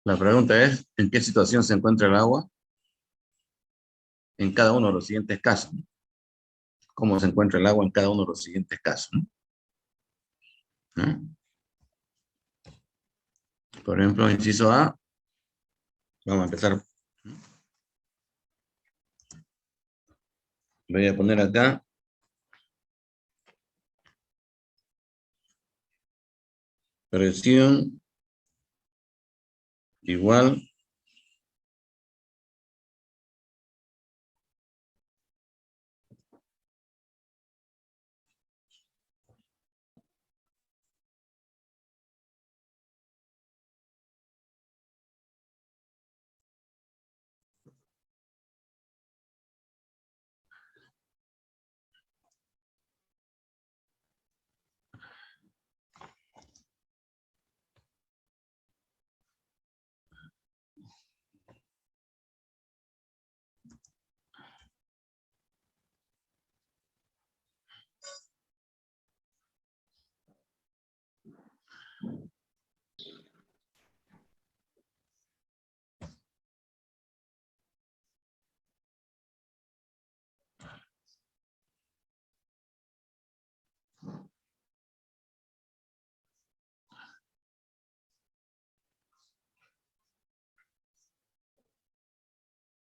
La pregunta es, ¿en qué situación se encuentra el agua en cada uno de los siguientes casos? ¿Cómo se encuentra el agua en cada uno de los siguientes casos? ¿No? Por ejemplo, inciso A, vamos a empezar. Voy a poner acá presión igual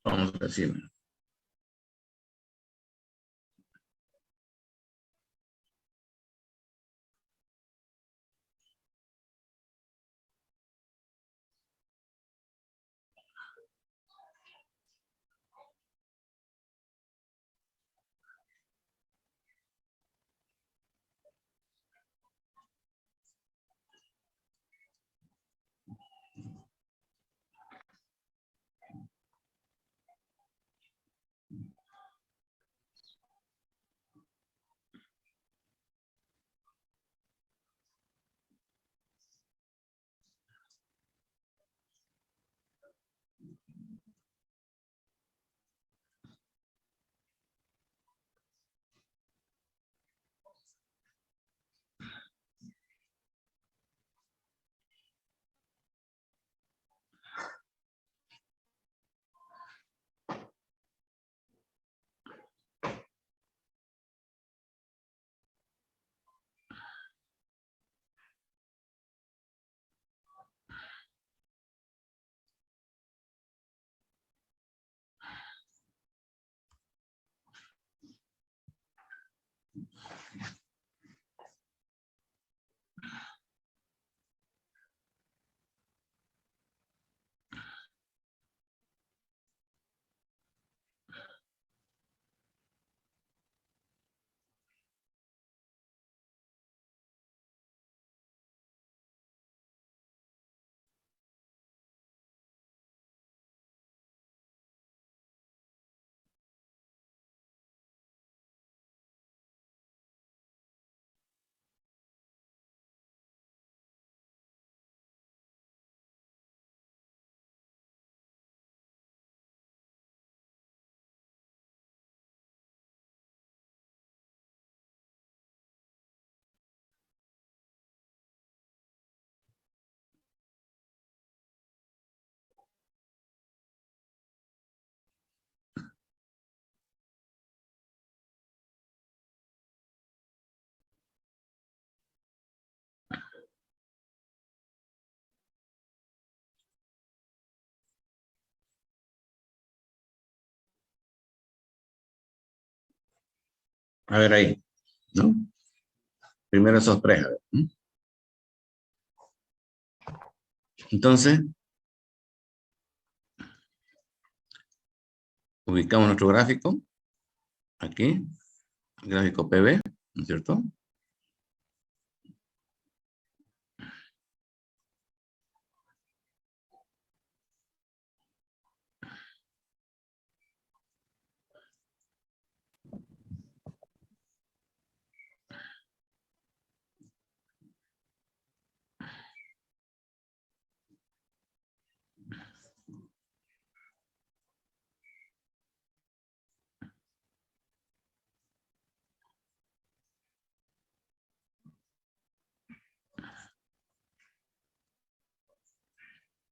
vamos a decir. A ver ahí, ¿no? Primero esos tres, a ver. Entonces, ubicamos nuestro gráfico, aquí, gráfico PV, ¿no es cierto?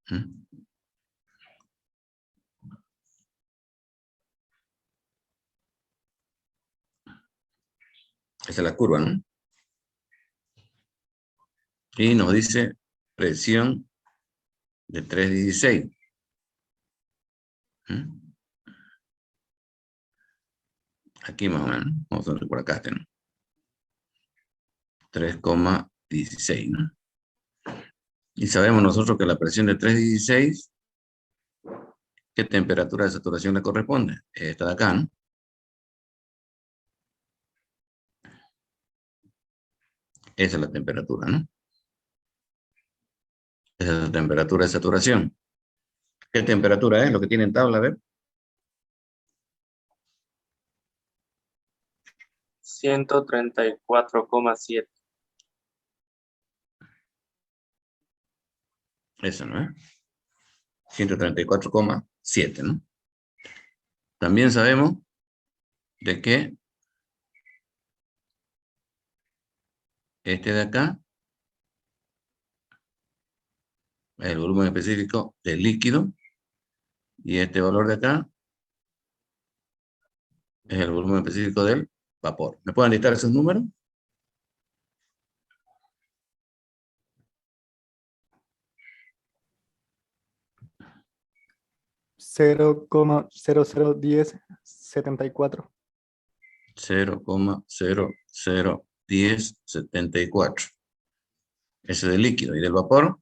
¿Mm? Esa es la curva, ¿no? Y nos dice presión de 3,16. ¿Mm? Aquí más o menos. Vamos a ver por acá. 3,16, ¿no? Y sabemos nosotros que la presión de 3,16, ¿qué temperatura de saturación le corresponde? Esta de acá, ¿no? Esa es la temperatura, ¿no? Esa es la temperatura de saturación. ¿Qué temperatura es? Lo que tiene en tabla, a ver. 134,7. Eso, ¿no es? 134,7, ¿no? También sabemos de que este de acá es el volumen específico del líquido y este valor de acá es el volumen específico del vapor. ¿Me pueden dictar esos números? 0,001074. 0,001074. Ese del líquido. ¿Y del vapor?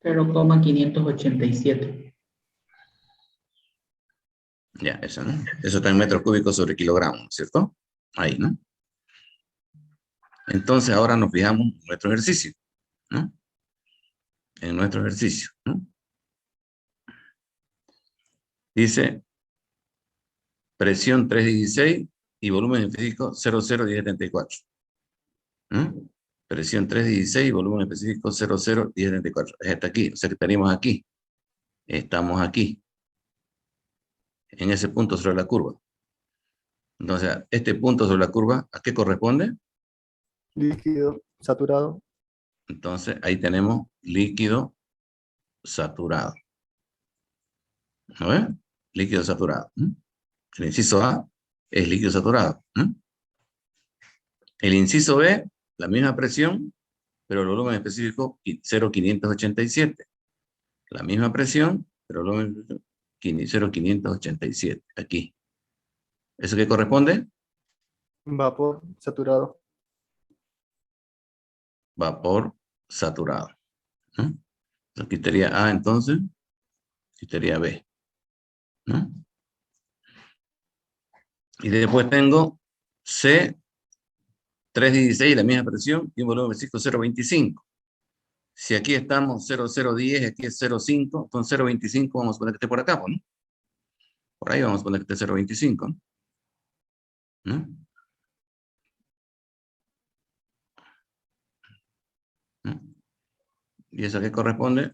0,587. Ya, eso, ¿no? Eso está en metros cúbicos sobre kilogramos, ¿cierto? Ahí, ¿no? Entonces ahora nos fijamos en nuestro ejercicio, ¿no? En nuestro ejercicio, ¿no? Dice presión 3,16 y volumen específico 0,01074. ¿Mm? Presión 3,16 y volumen específico 0,01074. Es hasta aquí, o sea que estaríamos aquí. Estamos aquí, en ese punto sobre la curva. Entonces, este punto sobre la curva, ¿a qué corresponde? Líquido saturado. Entonces, ahí tenemos líquido saturado. ¿No ves? Líquido saturado. ¿Mm? El inciso A es líquido saturado. ¿Mm? El inciso B, la misma presión, pero el volumen específico 0,587. La misma presión, pero el volumen 0,587. Aquí. ¿Eso qué corresponde? Vapor saturado. Vapor saturado. ¿No? Aquí estaría A entonces, aquí estaría B. ¿No? Y después tengo C, 3,16, la misma presión, y un volumen específico 0,25. Si aquí estamos 0,010, aquí es 0,5, con 0,25 vamos a poner que esté por acá, ¿no? Por ahí vamos a poner que esté 0,25, ¿no? ¿No? ¿Y eso qué corresponde?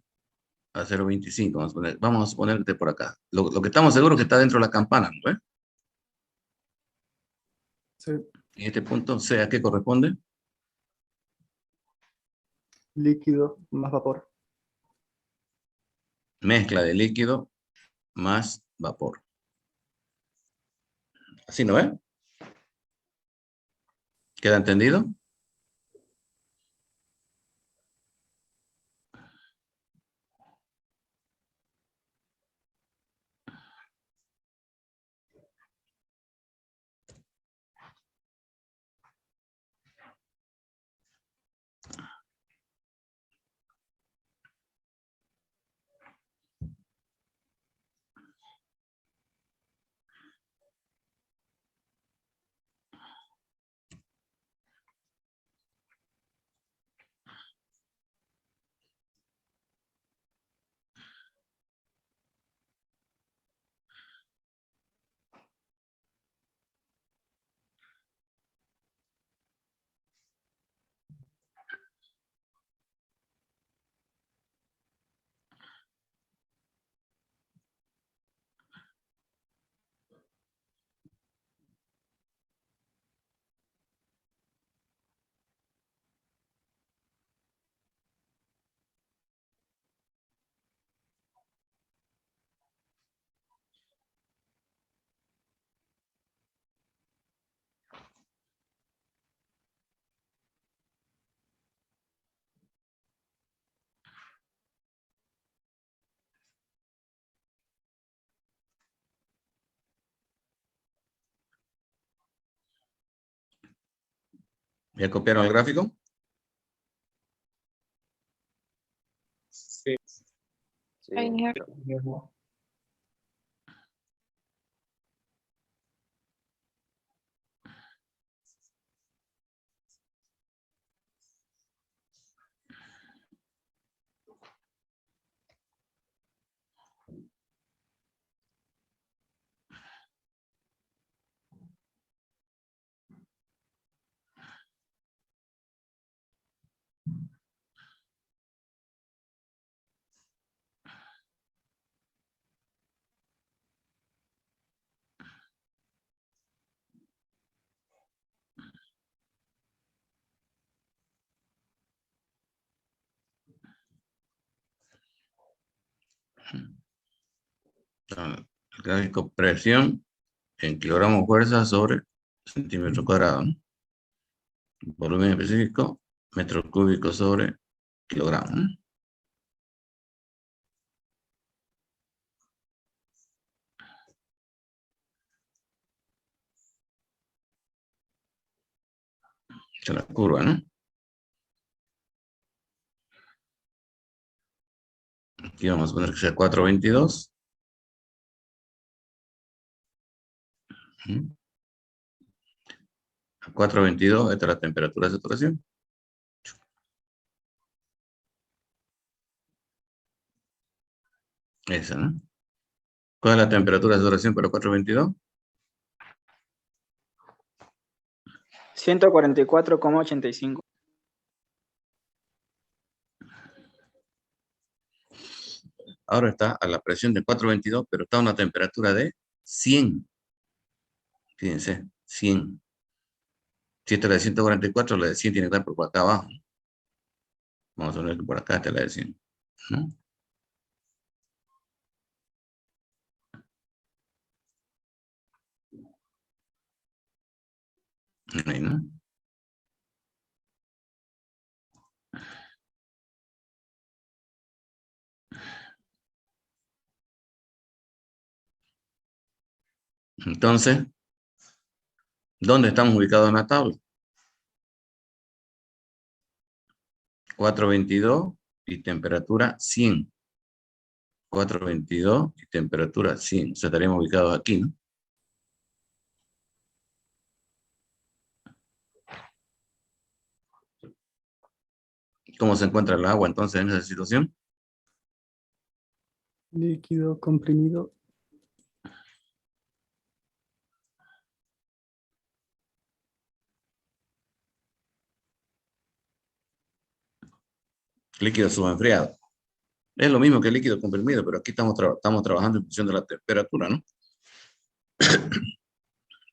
A 0,25. Vamos a suponer que esté por acá. Lo que estamos seguros es que está dentro de la campana, ¿no ves? Sí. Y este punto C, ¿a qué corresponde? Líquido más vapor. Mezcla de líquido más vapor. ¿Así no es? ¿Queda entendido? ¿Ya copiaron el gráfico? Sí. Sí. Right here. El gráfico presión en kilogramos fuerza sobre centímetro cuadrado, ¿no? Volumen específico, metro cúbico sobre kilogramo, ¿no? Esa es la curva, ¿no? Aquí vamos a poner que sea 422. A 422, esta es la temperatura de saturación. Esa, ¿no? ¿Cuál es la temperatura de saturación para 422? 144,85. Ahora está a la presión de 422, pero está a una temperatura de 100. Fíjense, 100. Si esta es la de 144, la de 100 tiene que estar por acá abajo. Vamos a ver que por acá está la de 100, ¿no? Ahí, ¿no? Entonces, ¿dónde estamos ubicados en la tabla? 422 y temperatura 100. 422 y temperatura 100. O sea, estaríamos ubicados aquí, ¿no? ¿Cómo se encuentra el agua entonces en esa situación? Líquido comprimido. Líquido subenfriado. Es lo mismo que el líquido comprimido, pero aquí estamos trabajando en función de la temperatura, ¿no?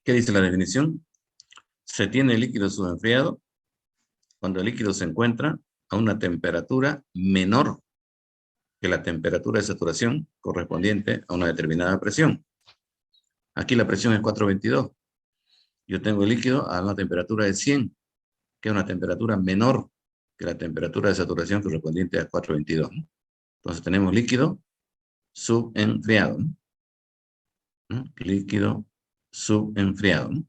¿Qué dice la definición? Se tiene líquido subenfriado cuando el líquido se encuentra a una temperatura menor que la temperatura de saturación correspondiente a una determinada presión. Aquí la presión es 422. Yo tengo el líquido a una temperatura de 100, que es una temperatura menor que la temperatura de saturación correspondiente a 422, ¿no? Entonces tenemos líquido subenfriado, ¿no? Líquido subenfriado, ¿no?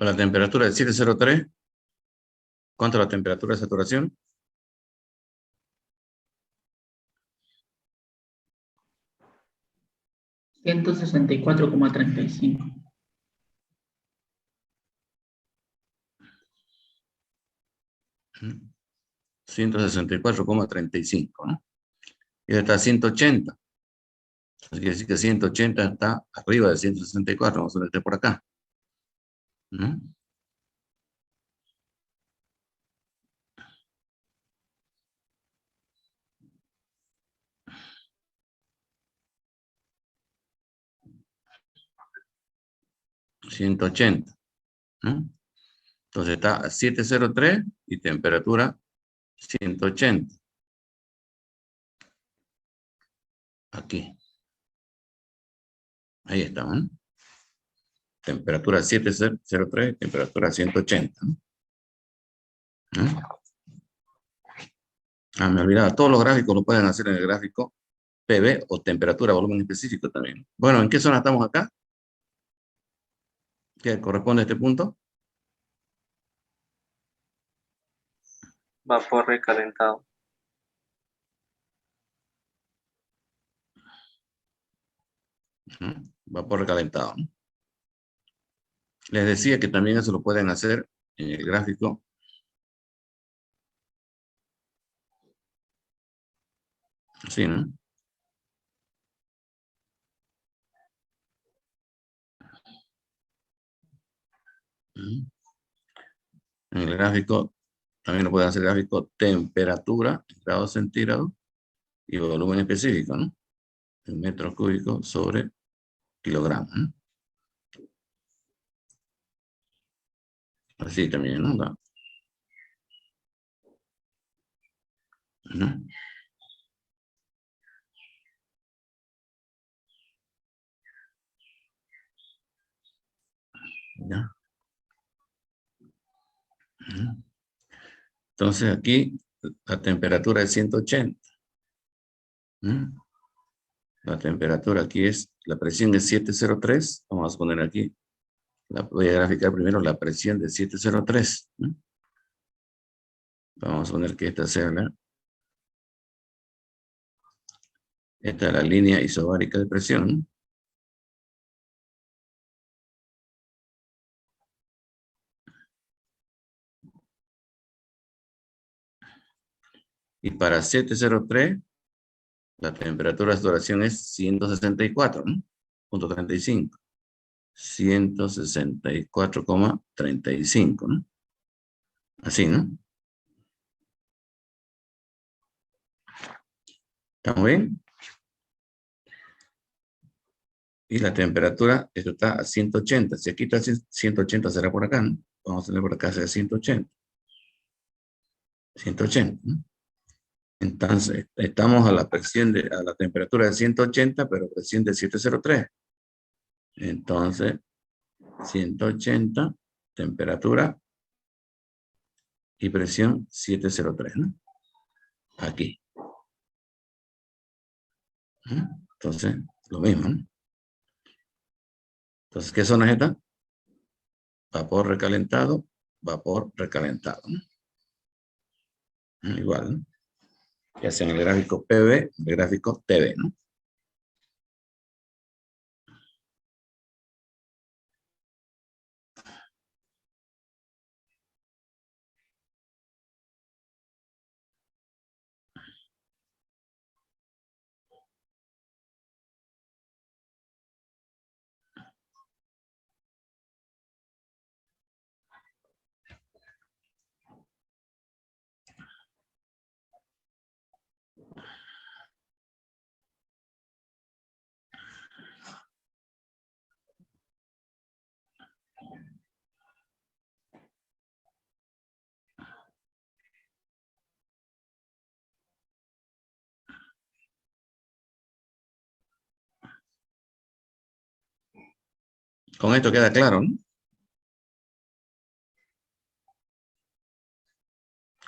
La temperatura de 703. ¿Cuánto es la temperatura de saturación? Ciento 164,35. 164,35, ¿no? Y está a 180. Quiere decir que 180 está arriba de 164. Vamos a poner por acá. ¿No? $180. ¿No? Entonces está a 703 y temperatura 180. Aquí. Ahí estamos, ¿no? Temperatura 703, temperatura 180. ¿No? Me olvidaba, todos los gráficos lo pueden hacer en el gráfico PV o temperatura, volumen específico también. Bueno, ¿en qué zona estamos acá? ¿Qué corresponde a este punto? Vapor recalentado. Vapor recalentado, ¿no? Les decía que también eso lo pueden hacer en el gráfico. Así, ¿no? En el gráfico, también lo pueden hacer el gráfico temperatura, grados centígrados, y volumen específico, ¿no? En metros cúbicos sobre kilogramos, ¿no? Así también, ¿no? ¿No? ¿Ya? Entonces aquí la temperatura es 180. La temperatura aquí es, la presión es 703. Vamos a poner aquí, voy a graficar primero la presión de 703. Vamos a poner que esta sea esta es la línea isobárica de presión. Y para 703, la temperatura de saturación es 164,35. 164,35, ¿no? Así, ¿no? ¿Estamos bien? Y la temperatura, esto está a 180. Si aquí está 180, será por acá, ¿no? Vamos a tener por acá, será 180. 180, ¿no? Entonces, estamos a la presión a la temperatura de 180, pero presión de 703. Entonces, 180, temperatura y presión 703, ¿no? Aquí. Entonces, lo mismo, ¿no? Entonces, ¿qué zona es esta? Vapor recalentado, vapor recalentado, ¿no? Igual, ¿no? Ya sea en el gráfico PV, el gráfico TV, ¿no? Con esto queda claro, ¿no?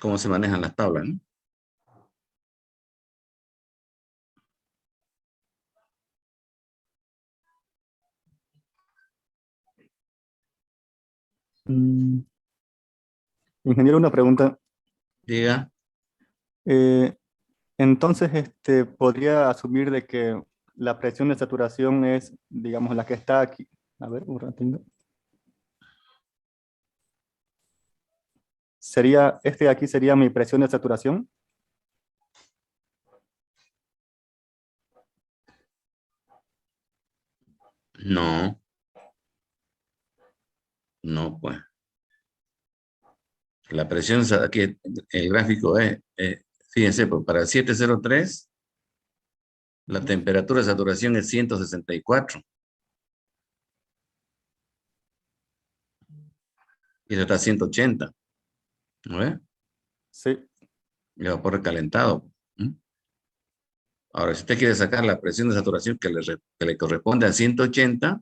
Cómo se manejan las tablas, ¿no? Mm, Ingeniero, una pregunta. Diga. Eh, entonces, podría asumir de que la presión de saturación es, digamos, la que está aquí. A ver, un ratito. Sería, este de aquí sería mi presión de saturación. No, no, pues. La presión, aquí el gráfico es, fíjense, pues para 703, la temperatura de saturación es 164. Y eso está a 180. ¿No ves? Sí. El vapor recalentado. ¿Mm? Ahora, si usted quiere sacar la presión de saturación que le corresponde a 180,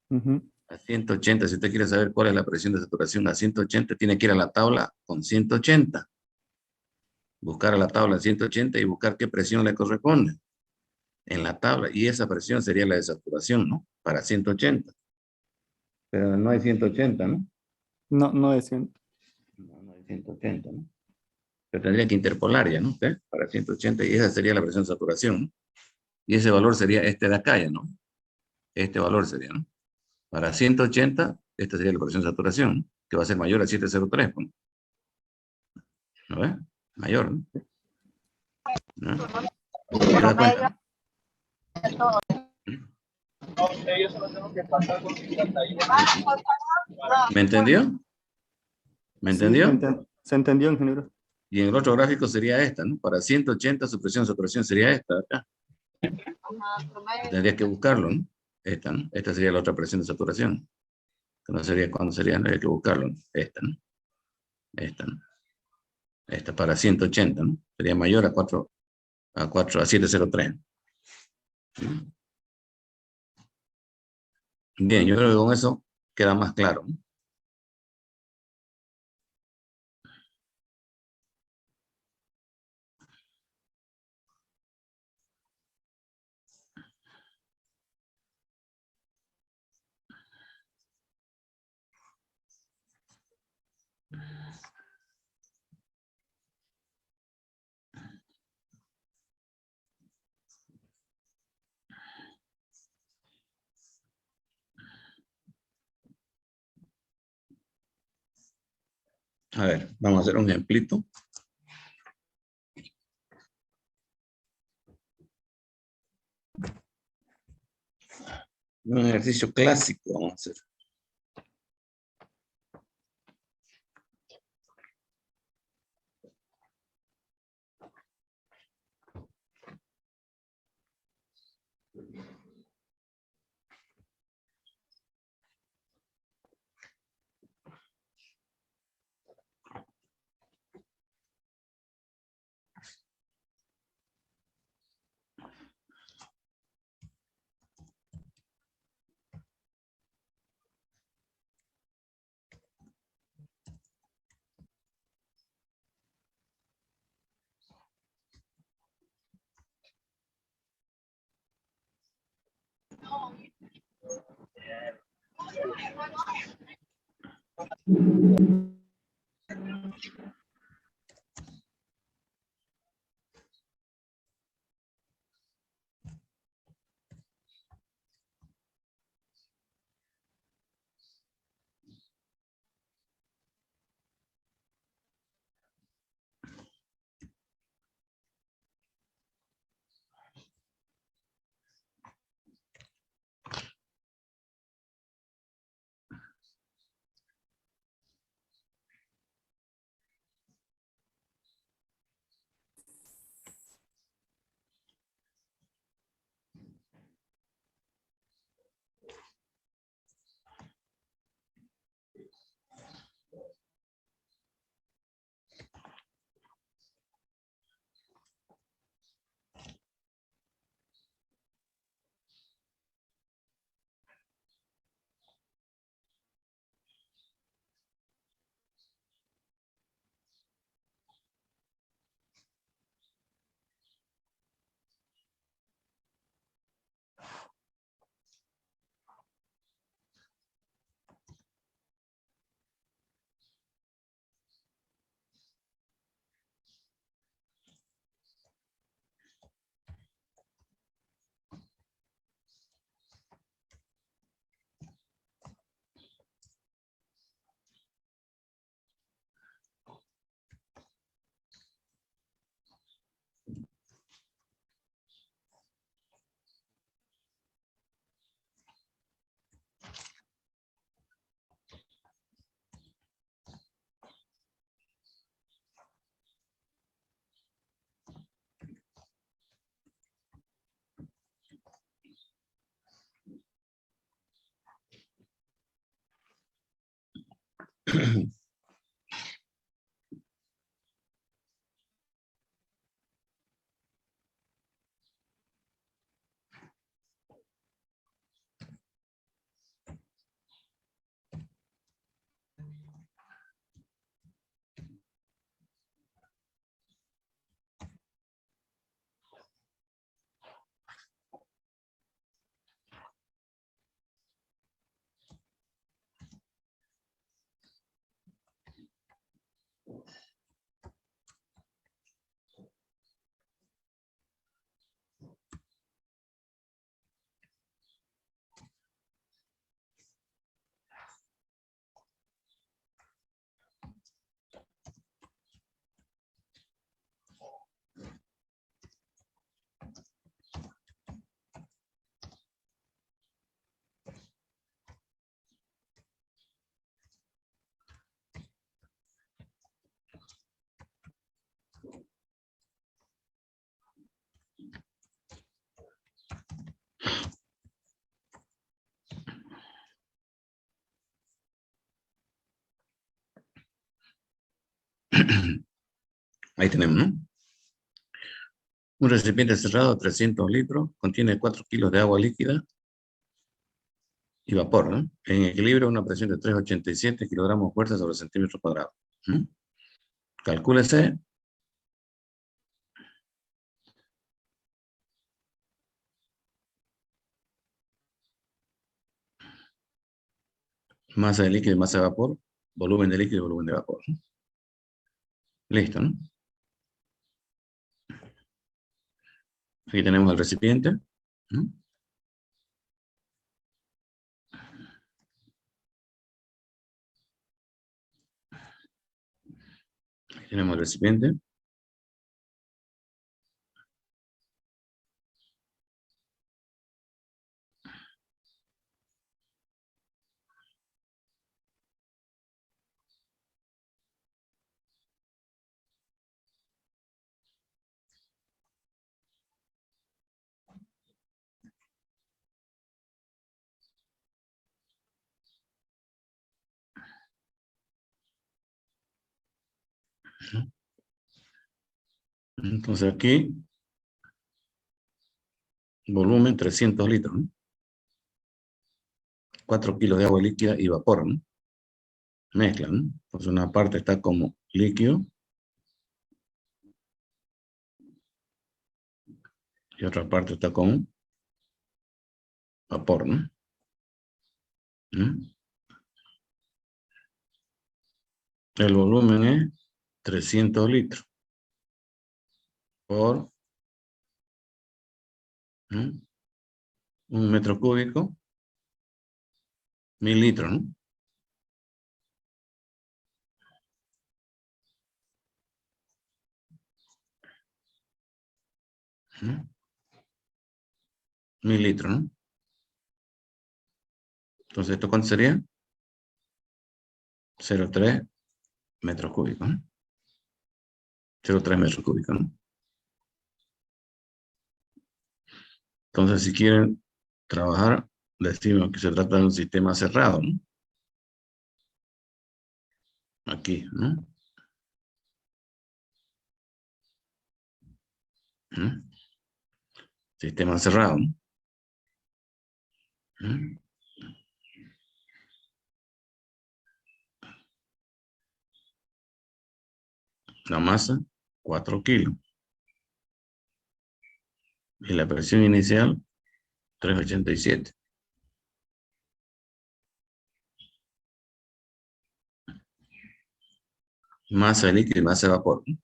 Ujú. a 180, si usted quiere saber cuál es la presión de saturación a 180, tiene que ir a la tabla con 180. Buscar a la tabla en 180 y buscar qué presión le corresponde en la tabla. Y esa presión sería la de saturación, ¿no? Para 180. Pero no hay 180, ¿no? No, no es 100. No, no hay 180, ¿no? Pero tendría que interpolar ya, ¿no? ¿Usted? Para 180 y esa sería la presión de saturación, ¿no? Y ese valor sería este de acá, ya, ¿no? Este valor sería, ¿no? Para 180, esta sería la presión de saturación, ¿no? Que va a ser mayor a 703, ¿no? ¿No ves? Mayor, ¿no? ¿No? ¿Se da cuenta? ¿Me entendió? ¿Me Sí, entendió? se entendió, ingeniero. Y en el otro gráfico sería esta, ¿no? Para 180 su presión de saturación sería esta de acá. Tendría que buscarlo, ¿no? Esta, ¿no? Esta sería la otra presión de saturación. Que no sería cuándo sería, no hay que buscarlo, ¿no? Esta, ¿no? Esta, ¿no? Esta para 180, ¿no? Sería mayor a 703. ¿No? Bien, yo creo que con eso queda más claro, ¿no? A ver, vamos a hacer un ejemplito. Un ejercicio clásico vamos a hacer. Ahí tenemos, ¿no? Un recipiente cerrado, 300 litros, contiene 4 kilos de agua líquida y vapor, ¿no? En equilibrio, una presión de 3,87 kilogramos fuerza sobre centímetro cuadrado. Calcúlese masa de líquido y masa de vapor, volumen de líquido y volumen de vapor, ¿no? Listo, ¿no? Aquí tenemos el recipiente, ¿no? Aquí tenemos el recipiente. Entonces aquí, volumen 300 litros, ¿no? 4 kilos de agua líquida y vapor, ¿no? Mezcla, ¿no? Pues una parte está como líquido y otra parte está con vapor, ¿no? El volumen es 300 litros por, ¿no? 1 metro cúbico, 1000 litros, ¿no? ¿Mm? 1000 litros, ¿no? Entonces, ¿esto cuánto sería? 0,3 metros cúbicos, ¿no? 0,3 metros cúbicos, ¿no? Entonces, si quieren trabajar, decimos que se trata de un sistema cerrado, ¿no? Aquí, ¿no? Sistema cerrado, ¿no? La masa, 4 kilos. Y la presión inicial, 3,87. Masa de líquido y masa de vapor, ¿no?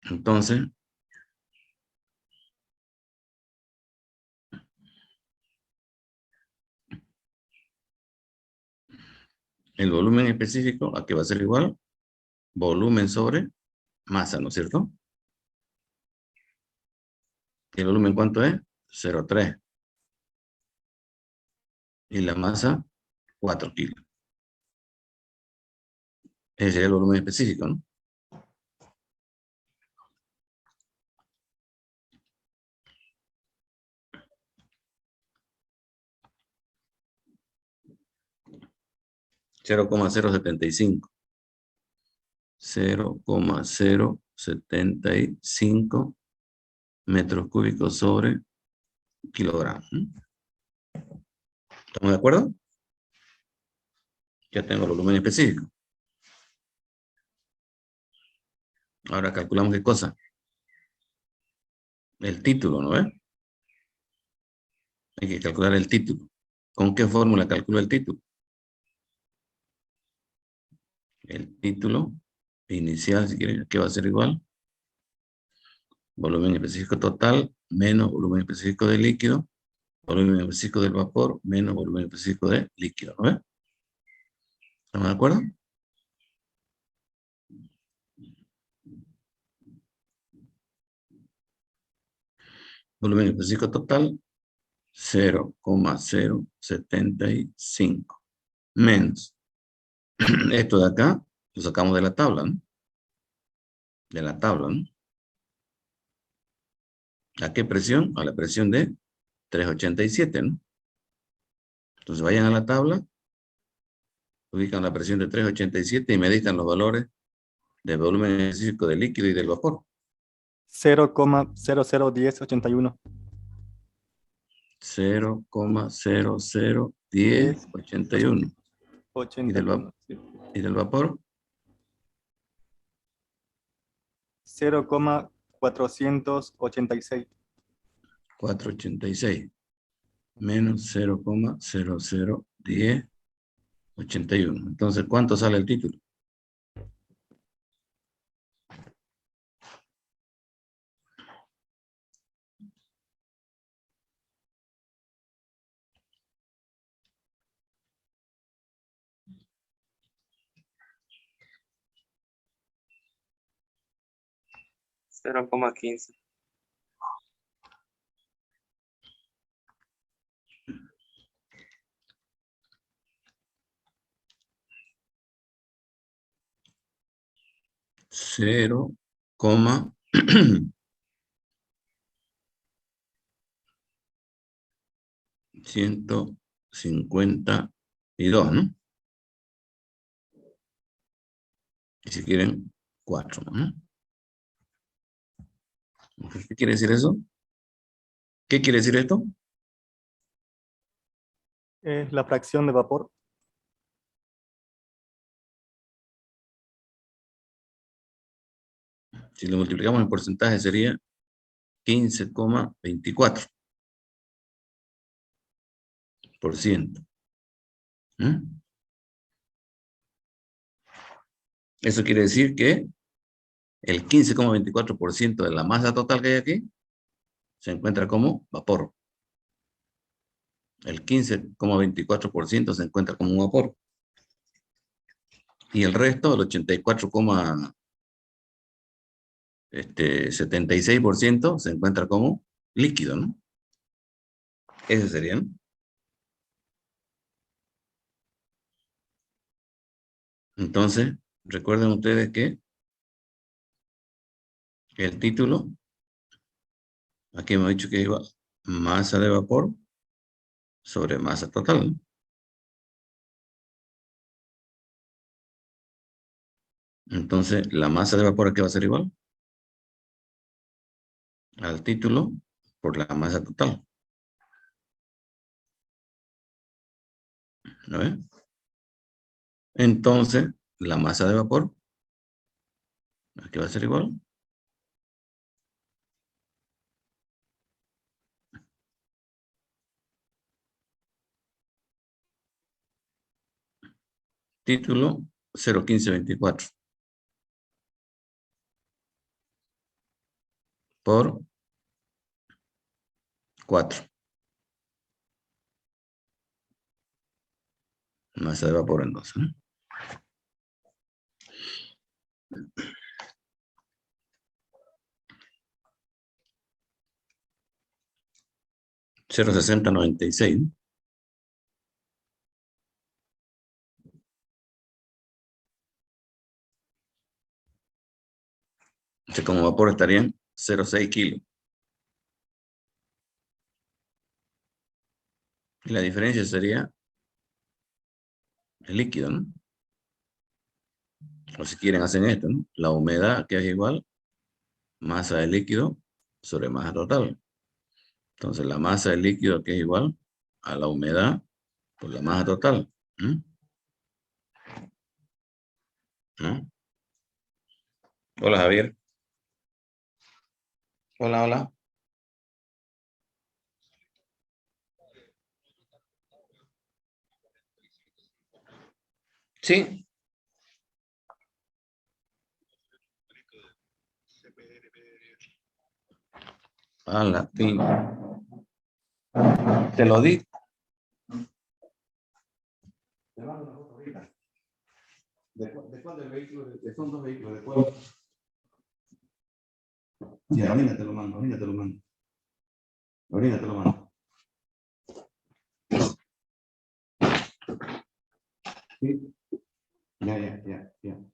Entonces, el volumen específico, aquí va a ser igual, volumen sobre masa, ¿no es cierto? ¿Y el volumen cuánto es? 0,3. Y la masa, 4 kilos. Ese es el volumen específico, ¿no? 0,075. 0,075 metros cúbicos sobre kilogramos. ¿Estamos de acuerdo? Ya tengo el volumen específico. Ahora calculamos qué cosa. El título, ¿no ves? Hay que calcular el título. ¿Con qué fórmula calculo el título? El título inicial, si quieren, que va a ser igual. Volumen específico total menos volumen específico de líquido. Volumen específico del vapor menos volumen específico de líquido, ¿no ves? ¿Estamos de acuerdo? Volumen específico total, 0,075. Menos. Esto de acá, lo sacamos de la tabla, ¿no? De la tabla, ¿no? ¿A qué presión? A la presión de 387, ¿no? Entonces vayan a la tabla, ubican la presión de 387 y meditan los valores del volumen específico del líquido y del vapor. 0,001081. 0,001081. ¿Y del 81. Sí. vapor? 0,486. 486. Menos 0,001081. Entonces, ¿cuánto sale el título? Cero coma 15. Cero coma 152, ¿no? Y si quieren, 4, ¿no? ¿Qué quiere decir eso? ¿Qué quiere decir esto? Es la fracción de vapor. Si lo multiplicamos en porcentaje sería 15,24%. Eso quiere decir que el 15,24% de la masa total que hay aquí se encuentra como vapor. El 15,24% se encuentra como un vapor. Y el resto, el 84,76% se encuentra como líquido, ¿no? Ese sería, ¿no? Entonces, recuerden ustedes que el título, aquí hemos dicho que iba masa de vapor sobre masa total, ¿no? Entonces, la masa de vapor aquí va a ser igual al título por la masa total. ¿No ves? Entonces, la masa de vapor aquí va a ser igual título 0,1524 por 4. Masa de vapor entonces, ¿no? $0,6096, ¿no? Entonces, como vapor estarían 0,6 kilos. Y la diferencia sería el líquido, ¿no? O si quieren hacen esto, ¿no? La humedad, que es igual, masa del líquido sobre masa total. Entonces la masa del líquido, que es igual a la humedad por la masa total. ¿No? Hola, Javier. Hola, hola. Sí. Ah, la pinta. Te lo di. Te mando una foto ahorita. ¿De cuál del vehículo? Son dos vehículos. ¿De cuál? Sí, ahorita te lo mando, ahorita te lo mando. Ahorita te lo mando. Sí. Ya.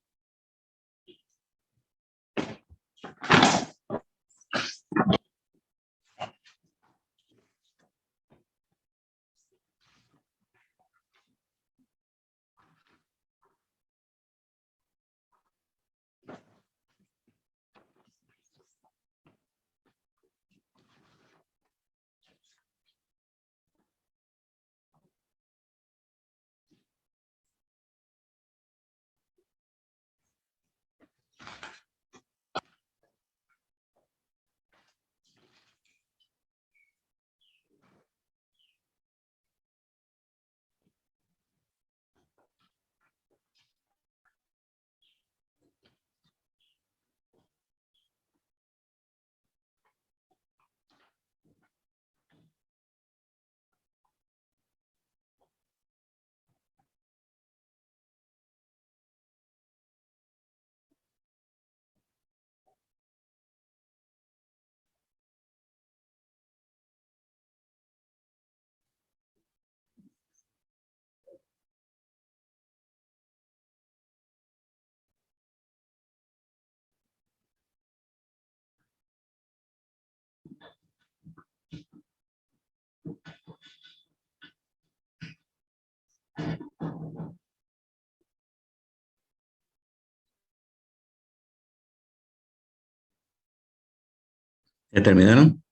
¿Ya terminaron?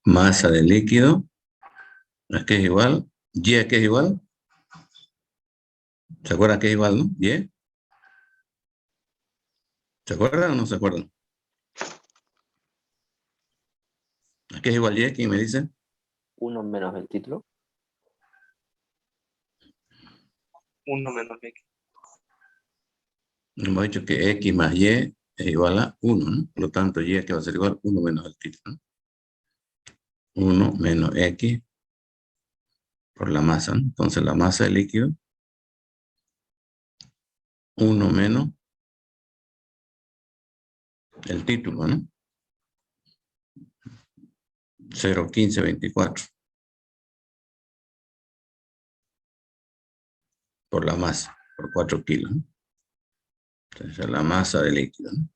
Masa del líquido. ¿Qué es igual? Y, ¿qué es igual? ¿Se acuerdan que es igual, no? ¿Y? ¿Se acuerdan o no se acuerdan? ¿A qué es igual Y? ¿Quién me dice? 1 menos el título. 1 menos X. Hemos dicho que X más Y es igual a 1, ¿no? Por lo tanto, Y que va a ser igual a 1 menos el título, ¿no? 1 menos X por la masa, ¿no? Entonces, la masa del líquido, 1 menos el título, ¿no? 0,1524 por la masa, por 4 kilos, ¿no? Entonces, la masa del líquido, ¿no?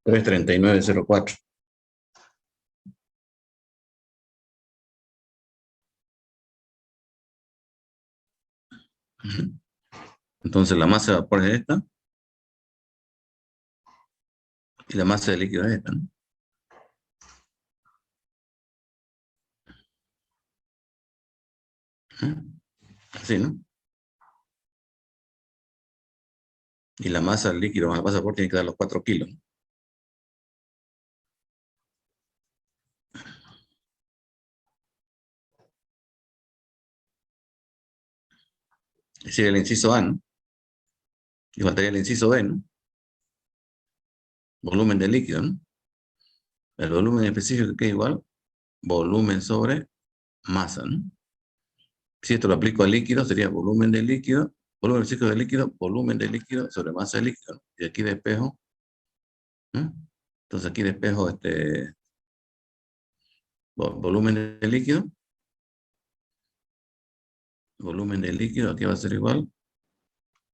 Es 3904. Entonces la masa de vapor es esta y la masa de líquido es esta, ¿no? Así, ¿no? Y la masa del líquido más la masa de vapor tiene que dar los 4 kilos. Es decir, el inciso A, ¿no? Y faltaría el inciso B, ¿no? Volumen del líquido, ¿no? El volumen específico que es igual, volumen sobre masa, ¿no? Si esto lo aplico al líquido, sería volumen del líquido, volumen específico del líquido, volumen del líquido sobre masa del líquido, ¿no? Y aquí despejo Entonces aquí despejo volumen de líquido. Volumen de líquido, aquí va a ser igual.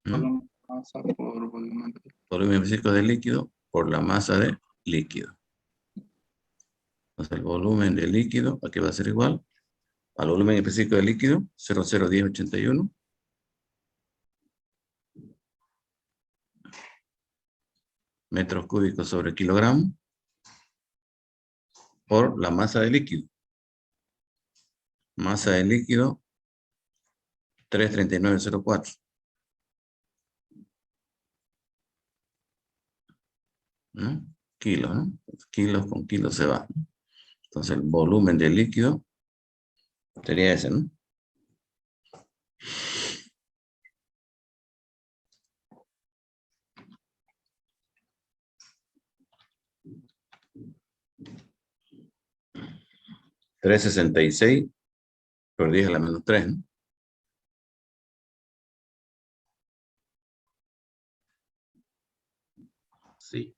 Volumen de masa por volumen de... Volumen específico de líquido por la masa de líquido. Entonces el volumen de líquido, aquí va a ser igual al volumen específico de líquido, 0,01081. Metros cúbicos sobre kilogramo por la masa de líquido. Masa de líquido, 33904. ¿No? Kilos, ¿no? Kilos con kilos se va. Entonces el volumen del líquido sería ese, ¿no? $366 por 10 a la menos 3, ¿no? Sí.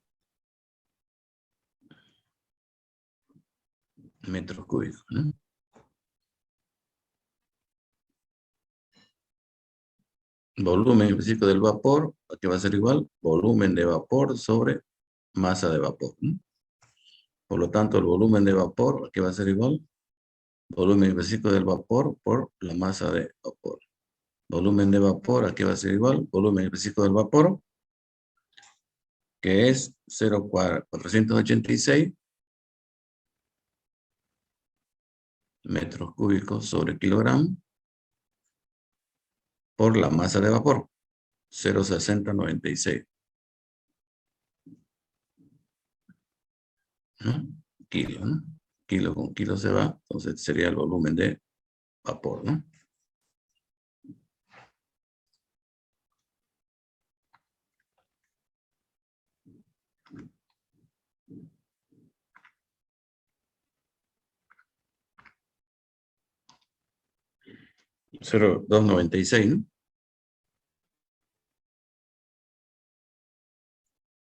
Metros cúbicos, ¿no? Volumen específico del vapor, aquí va a ser igual, volumen de vapor sobre masa de vapor, ¿no? Por lo tanto, el volumen de vapor, aquí va a ser igual, volumen específico del vapor por la masa de vapor. Volumen de vapor, aquí va a ser igual, volumen específico del vapor, que es 0,486 metros cúbicos sobre kilogramo por la masa de vapor, 0,6096. ¿No? Kilo, ¿no? Kilo con kilo se va, entonces sería el volumen de vapor, ¿no? $0,296, ¿no?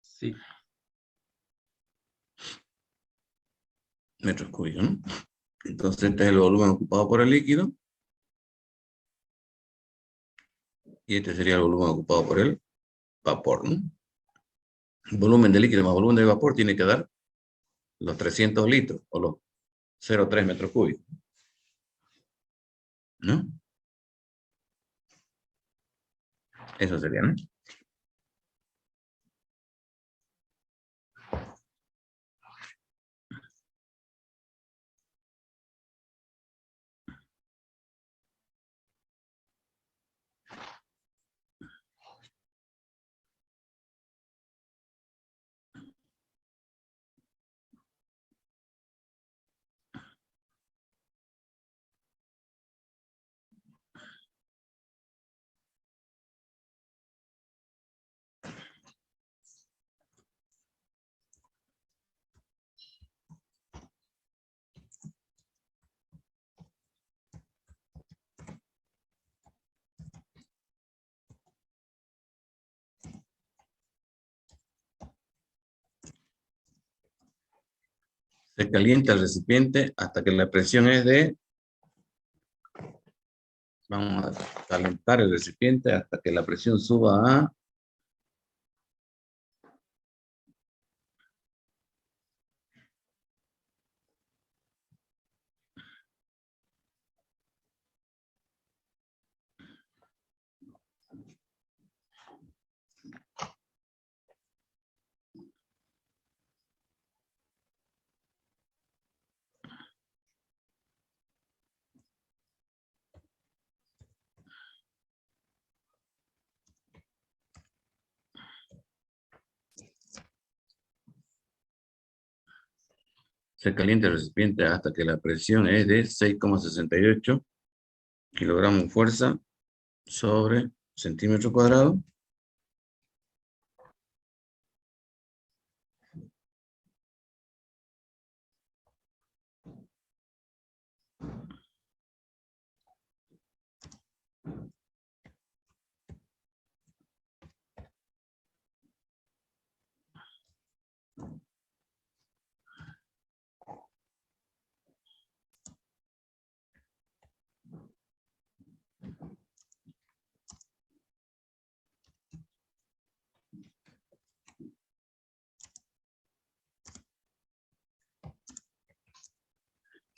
Sí. Metros cúbicos, ¿no? Entonces este es el volumen ocupado por el líquido. Y este sería el volumen ocupado por el vapor, ¿no? El volumen de líquido más volumen de vapor tiene que dar los 300 litros o los 0,3 metros cúbicos, ¿no? Eso sería, ¿no? Se calienta el recipiente hasta que la presión es de... Vamos a calentar el recipiente hasta que la presión suba a... Se calienta el recipiente hasta que la presión es de 6,68 kilogramos fuerza sobre centímetro cuadrado.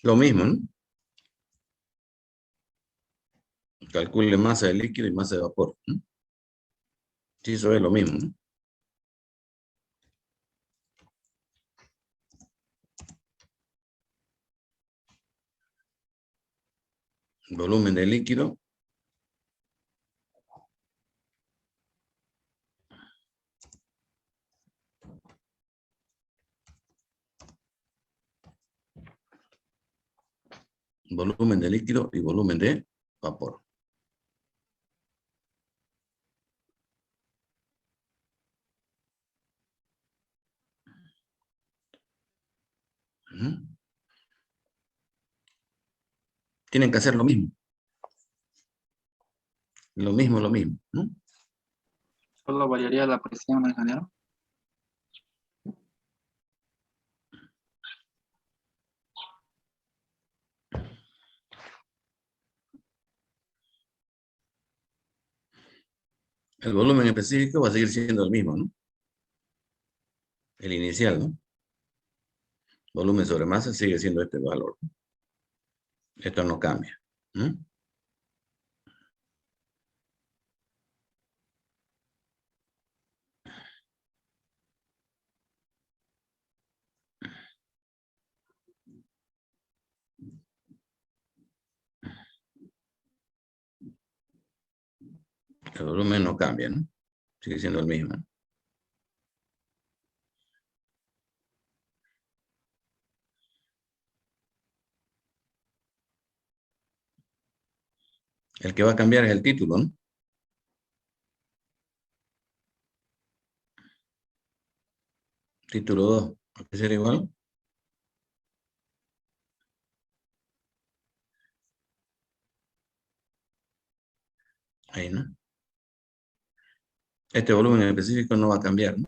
Lo mismo, ¿no? Calcule masa de líquido y masa de vapor, ¿no? Sí, eso es lo mismo, ¿no? Volumen de líquido. Volumen de líquido y volumen de vapor. ¿Mm? Tienen que hacer lo mismo. Lo mismo, ¿no? Solo variaría la presión, ¿no, ingeniero? El volumen específico va a seguir siendo el mismo, ¿no? El inicial, ¿no? Volumen sobre masa sigue siendo este valor. Esto no cambia. ¿Mm? El volumen no cambia, ¿no? Sigue siendo el mismo. El que va a cambiar es el título, ¿no? Título 2. ¿A qué será igual? Ahí, ¿no? Este volumen específico no va a cambiar, ¿no?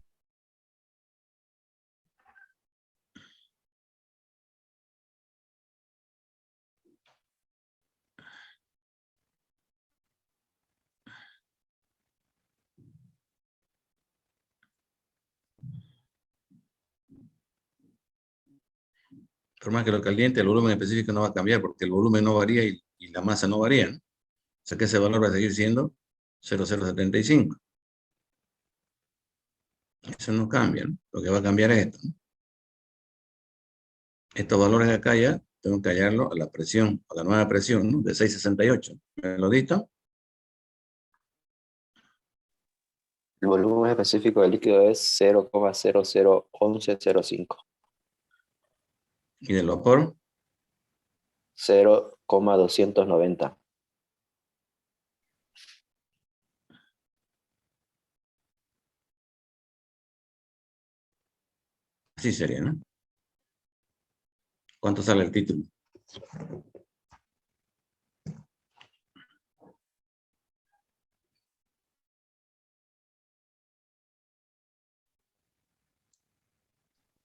Por más que lo caliente, el volumen específico no va a cambiar porque el volumen no varía y la masa no varía, ¿no? O sea que ese valor va a seguir siendo 0,075. Eso no cambia, ¿no? Lo que va a cambiar es esto, ¿no? Estos valores de acá ya tengo que hallarlo a la presión, a la nueva presión, ¿no? De 668. ¿Me lo dicto? El volumen específico del líquido es 0,001105. Y del vapor, 0,290. así sería, ¿no? ¿Cuánto sale el título?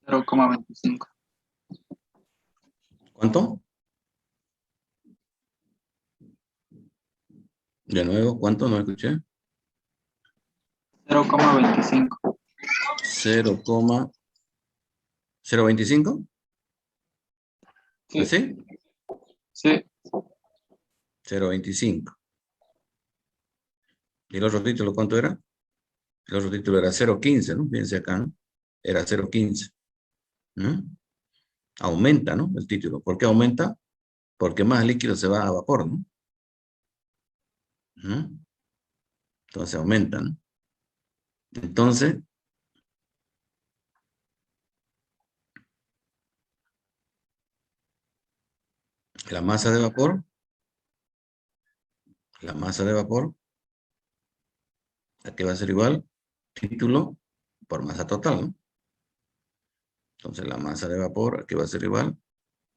$0,25. ¿Cuánto? De nuevo, ¿cuánto? No escuché. 0,25. 0,025. Sí, ¿Así? sí. 0,25. ¿Y el otro título cuánto era? El otro título era 0,15, ¿no? Fíjense acá, ¿no? Era 0,15. ¿No? Aumenta, ¿no? El título. ¿Por qué aumenta? Porque más líquido se va a vapor, ¿no? ¿No? Entonces aumenta, ¿no? Entonces, la masa de vapor, ¿a qué va a ser igual? Título por masa total, ¿no? Entonces la masa de vapor, ¿a qué va a ser igual?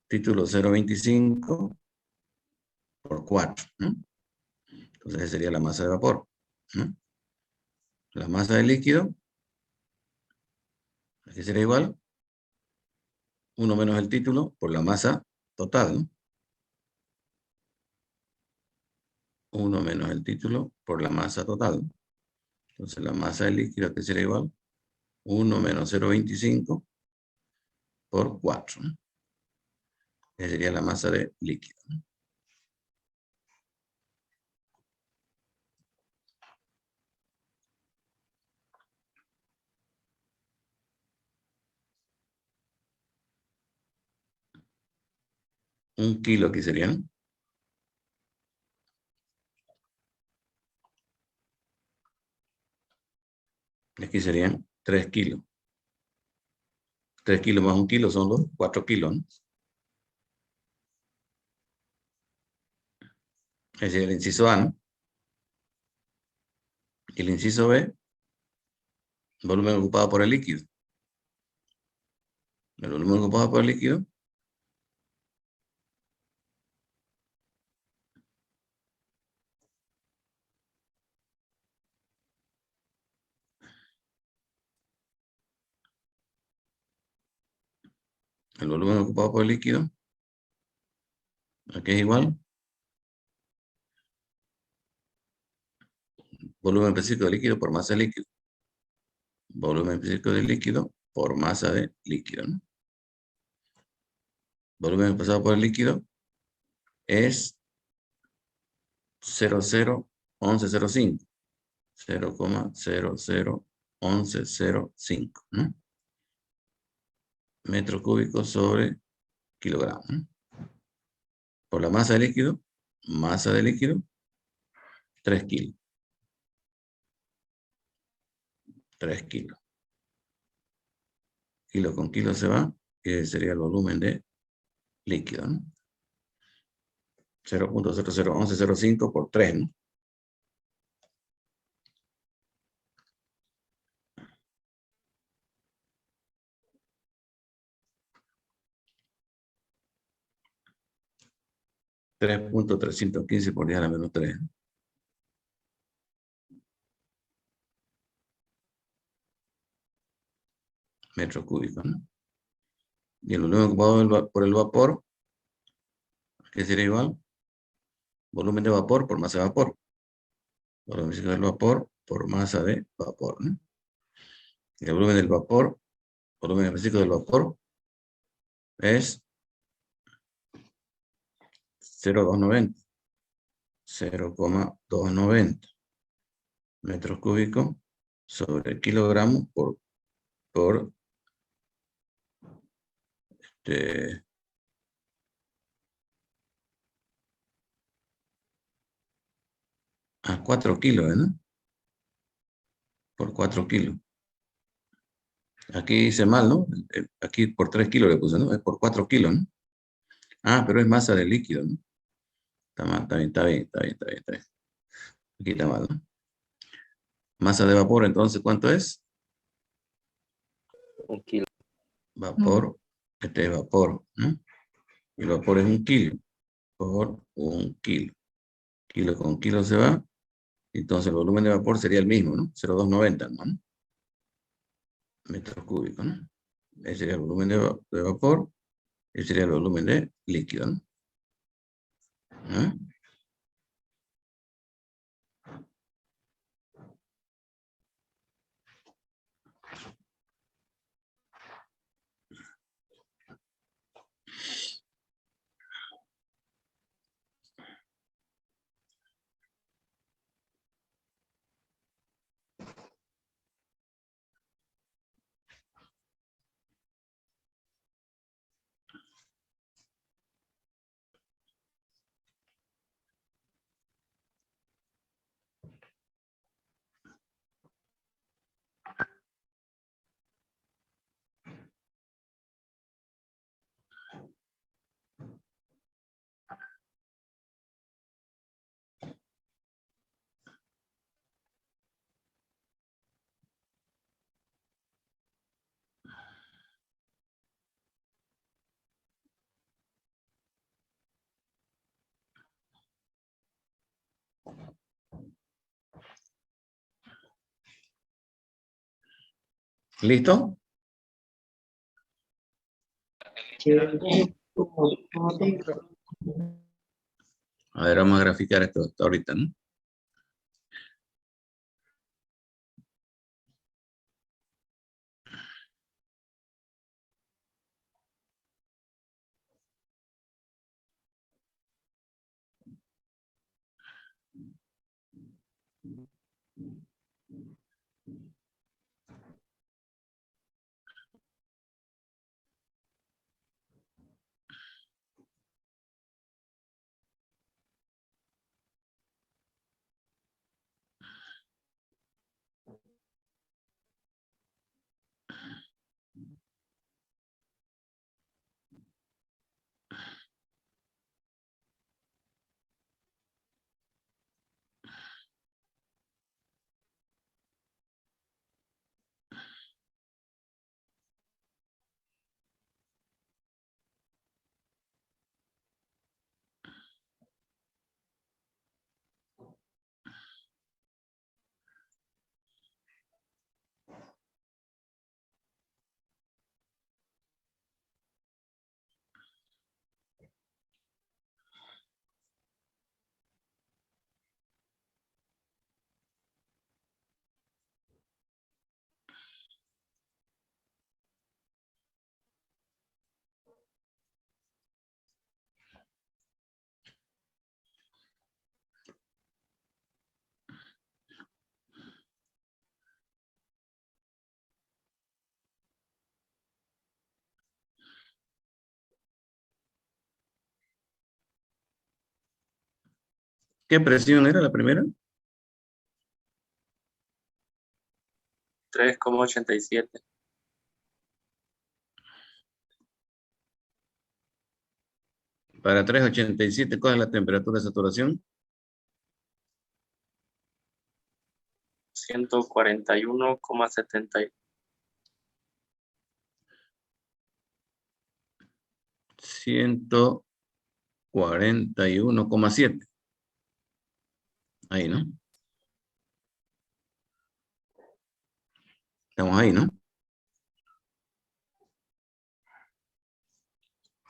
Título 0,25 por 4, ¿no? Entonces esa sería la masa de vapor, ¿no? La masa de líquido, ¿a qué sería igual? 1 menos el título por la masa total, ¿no? 1 menos el título por la masa total. Entonces la masa del líquido, ¿a qué sería igual? 1 menos 0,25 por 4, ¿no? Esa sería la masa de líquido. Un kilo aquí sería, ¿no? Aquí serían 3 kilos. 3 kilos más un kilo son los 4 kilos, ¿no? Ese es el inciso A, ¿no? Y el inciso B, volumen ocupado por el líquido. El volumen ocupado por el líquido el volumen ocupado por el líquido, aquí es igual, volumen específico de líquido por masa de líquido. Volumen específico de líquido por masa de líquido, ¿no? Volumen pasado por el líquido es 0,01105. 0,001105, ¿no? Metro cúbico sobre kilogramo, ¿no? Por la masa de líquido, 3 kilos. 3 kilos. Kilo con kilo se va, y ese sería el volumen de líquido, ¿no? 0,001105 por 3, ¿no? .315 por 10 a la menos 3. Metros cúbicos, ¿no? Y el volumen ocupado por el vapor, ¿qué sería igual? Volumen de vapor por masa de vapor. Volumen físico del vapor por masa de vapor, ¿no? Y el volumen del vapor, volumen físico del vapor, es 0,290. 0,290 metros cúbicos sobre kilogramo por a 4 kilos, ¿no? Por 4 kilos. Aquí hice mal, ¿no? Aquí por 3 kilos le puse, ¿no? Es por 4 kilos, ¿no? Ah, pero es masa de líquido, ¿no? Está mal, está bien, está bien, está bien, está bien, está bien. Aquí está mal, ¿no? Masa de vapor, entonces, ¿cuánto es? 1 kilo. Vapor, este es vapor, ¿no? Y el vapor es 1 kilo por 1 kilo. Kilo con kilo se va. Entonces el volumen de vapor sería el mismo, ¿no? 0,290, ¿no? Metros cúbicos, ¿no? Ese sería el volumen de vapor. Ese sería el volumen de líquido, ¿no? ¿Ah? ¿Listo? A ver, vamos a graficar esto hasta ahorita, ¿no? ¿Qué presión era la primera? 3,87. Para 387, ¿cuál es la temperatura de saturación? 141,70. 141,7. Ahí, ¿no? Estamos ahí, ¿no?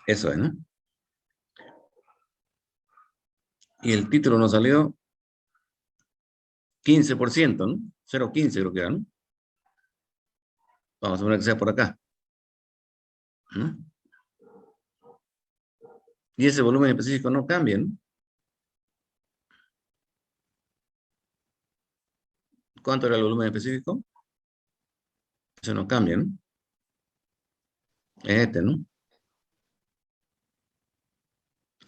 Eso es, ¿no? Y el título nos salió 15%, ¿no? 0,15 creo que era, ¿no? Vamos a poner que sea por acá, ¿no? Y ese volumen específico no cambia, ¿no? ¿Cuánto era el volumen específico? Eso no cambia, ¿no? Es este, ¿no?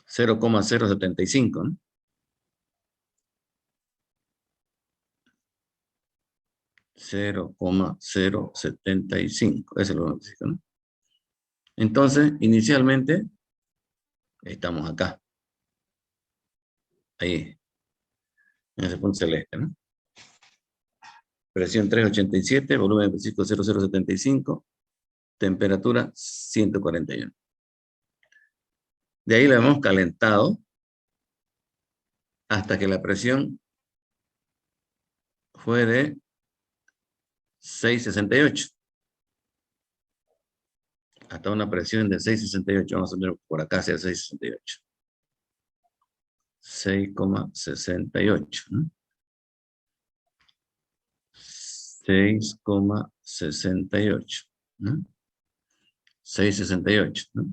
0,075, ¿no? 0,075. Ese es el volumen específico, ¿no? Entonces, inicialmente, estamos acá. Ahí, en ese punto celeste, ¿no? Presión 387, volumen específico 0,075, temperatura 141. De ahí lo hemos calentado hasta que la presión fue de 668. Hasta una presión de 668. Vamos a poner por acá hacia 668. 6,68. ¿No? 6,68. ¿No? 668. ¿No?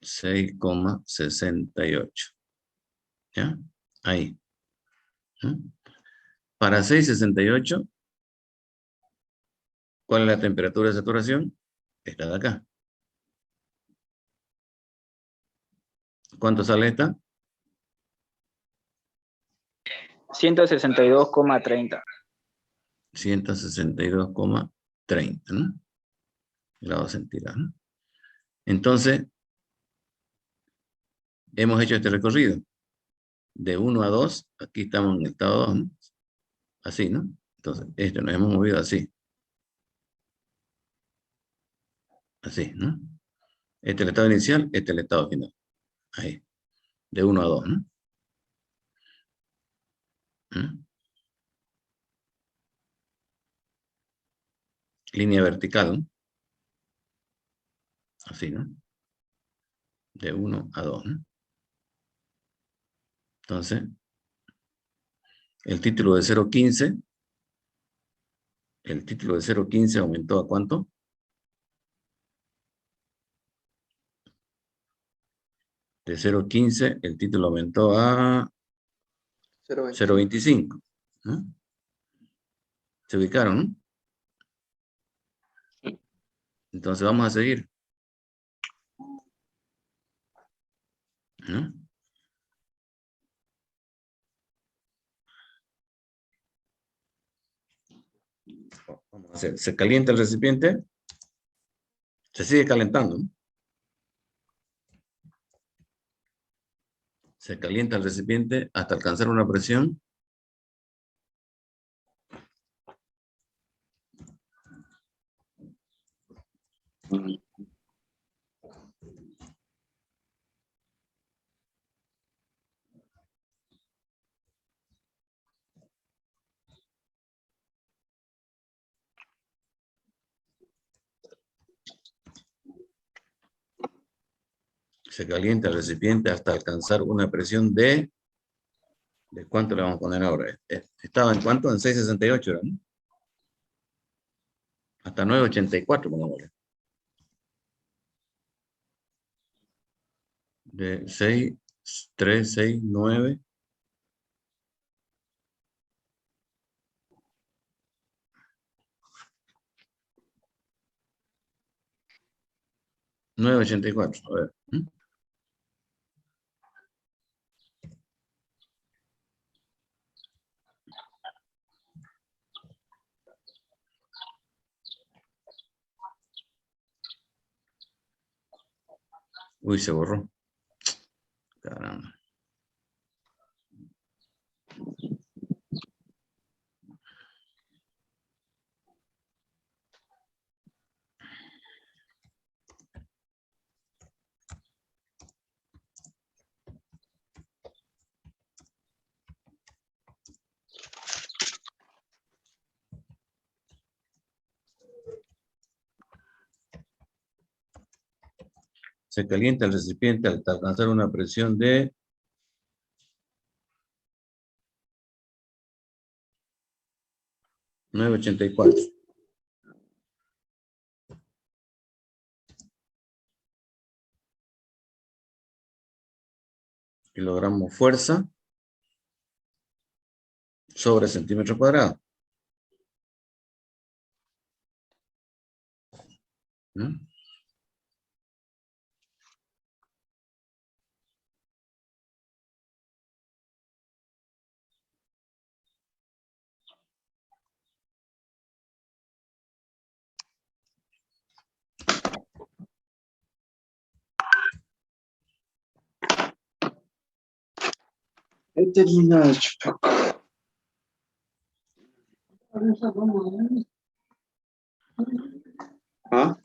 6,68. ¿Ya? Ahí. ¿No? Para 668, ¿cuál es la temperatura de saturación? Esta de acá. ¿Cuánto sale esta? 162,30. 162,30, ¿no? Grados centígrados, ¿no? Entonces, hemos hecho este recorrido. De 1 a 2, aquí estamos en el estado 2, ¿no? Así, ¿no? Entonces, nos hemos movido así. Así, ¿no? Este es el estado inicial, este es el estado final. Ahí. De 1 a 2, ¿no? ¿Mm? Línea vertical, ¿no? Así, ¿no? De 1 a 2, ¿no? Entonces, el título de 0,15, aumentó ¿a cuánto? De 0,15, el título aumentó a 0,25. ¿No? ¿Se ubicaron, no? Entonces vamos a seguir. ¿No? Vamos a hacer. Se calienta el recipiente. Se sigue calentando, ¿no? Se calienta el recipiente hasta alcanzar una presión se calienta el recipiente hasta alcanzar una presión ¿de cuánto le vamos a poner ahora? ¿Estaba en cuánto? En 668, ¿no? Hasta 984, pongámosle. De 6, 3, 6, 9. 984, a ver. Uy, se borró. Caramba. Se calienta el recipiente al alcanzar una presión de 984. Kilogramos fuerza sobre centímetro cuadrado. ¿Mm? He terminado, chupaco. ¿Ah?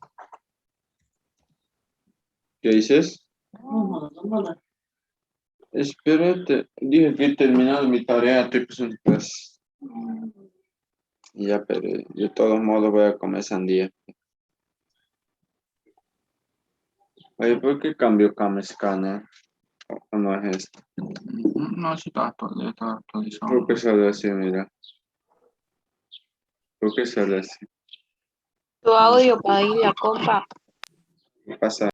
¿Qué dices? Espérate, dije que he terminado mi tarea, estoy pues, pues. Y ya, pero de todos modos voy a comer sandía. Oye, ¿por qué cambio Cam Scanner? ¿O no es esto? No, sí está actualizado. ¿Por qué sale así, mira? ¿Por qué sale así? Tu audio para ir a compa. ¿Qué pasa?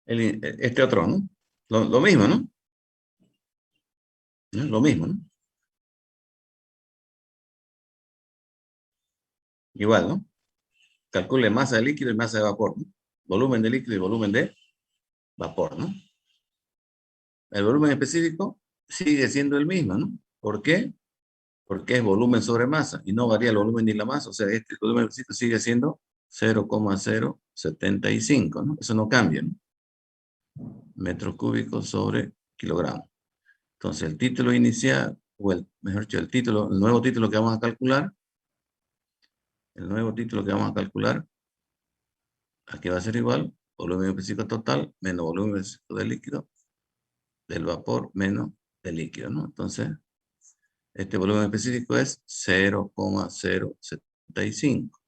Este otro, ¿no? Lo mismo, ¿no? ¿No? Lo mismo, ¿no? Igual, ¿no? Calcule masa de líquido y masa de vapor, ¿no? Volumen de líquido y volumen de vapor, ¿no? El volumen específico sigue siendo el mismo, ¿no? ¿Por qué? Porque es volumen sobre masa y no varía el volumen ni la masa. O sea, este volumen específico sigue siendo 0,075, ¿no? Eso no cambia, ¿no? Metros cúbicos sobre kilogramos. Entonces, el título inicial, o mejor dicho, el nuevo título que vamos a calcular, aquí va a ser igual, volumen específico total menos volumen específico del líquido, del vapor menos del líquido, ¿no? Entonces, este volumen específico es 0,075.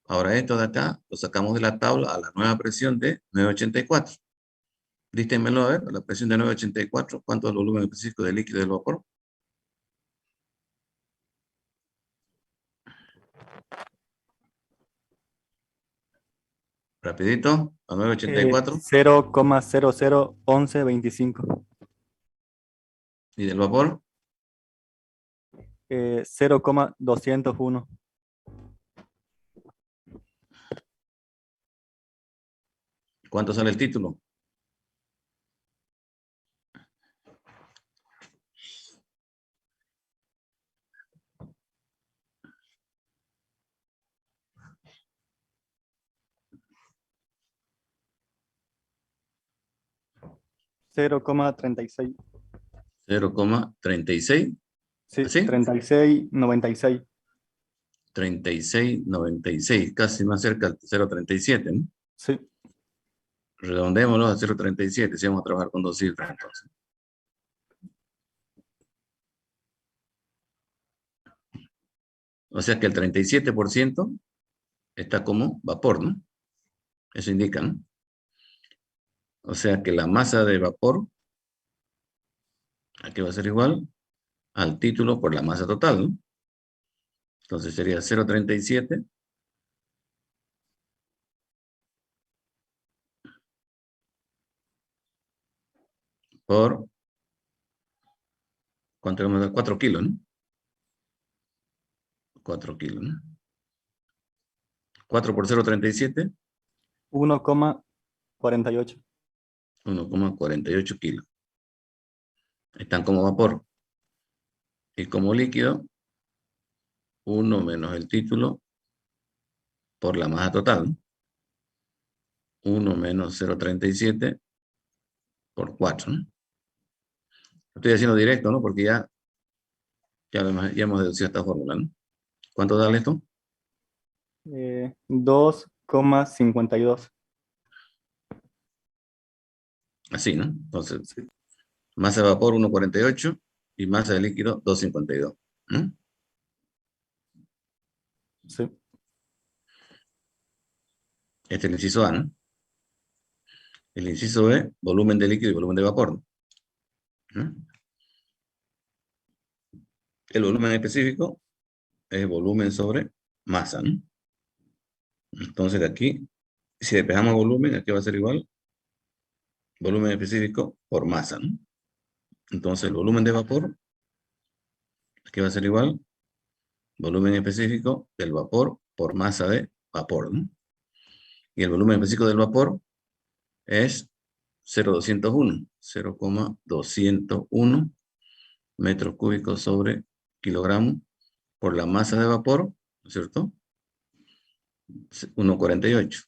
Ahora esto de acá lo sacamos de la tabla a la nueva presión de 984. Dístemelo a ver, a la presión de 984, ¿cuánto es el volumen específico del líquido y del vapor? Rapidito, a 984. 0,001125. ¿Y del vapor? 0,201. ¿Cuánto sale el título? $0,36. 0,36. Sí, ¿Así? 36,96. 36,96, casi más cerca al 0,37, ¿no? Sí. Redondémoslo a 0,37, si vamos a trabajar con dos cifras entonces. O sea que el 37% está como vapor, ¿no? Eso indica, ¿no? O sea que la masa de vapor, aquí va a ser igual al título por la masa total, ¿no? Entonces sería 0,37 por, ¿cuánto vamos a dar? 4 kilos, ¿no? 4 kilos, ¿no? 4 por 0,37, 1,48. 1,48 kilos. Están como vapor. Y como líquido, 1 menos el título por la masa total, ¿no? 1 menos 0,37 por 4, ¿no? Lo estoy haciendo directo, ¿no? Porque ya hemos deducido esta fórmula, ¿no? ¿Cuánto da esto? 2,52. Así, ¿no? Entonces, masa de vapor 1,48 y masa de líquido 2,52. ¿No? Sí. Este es el inciso A, ¿no? El inciso B, volumen de líquido y volumen de vapor, ¿no? El volumen específico es volumen sobre masa, ¿no? Entonces de aquí, si despejamos volumen, aquí va a ser igual volumen específico por masa, ¿no? Entonces el volumen de vapor, aquí va a ser igual volumen específico del vapor por masa de vapor, ¿no? Y el volumen específico del vapor es 0,201 metros cúbicos sobre kilogramo por la masa de vapor, ¿no es cierto? 1,48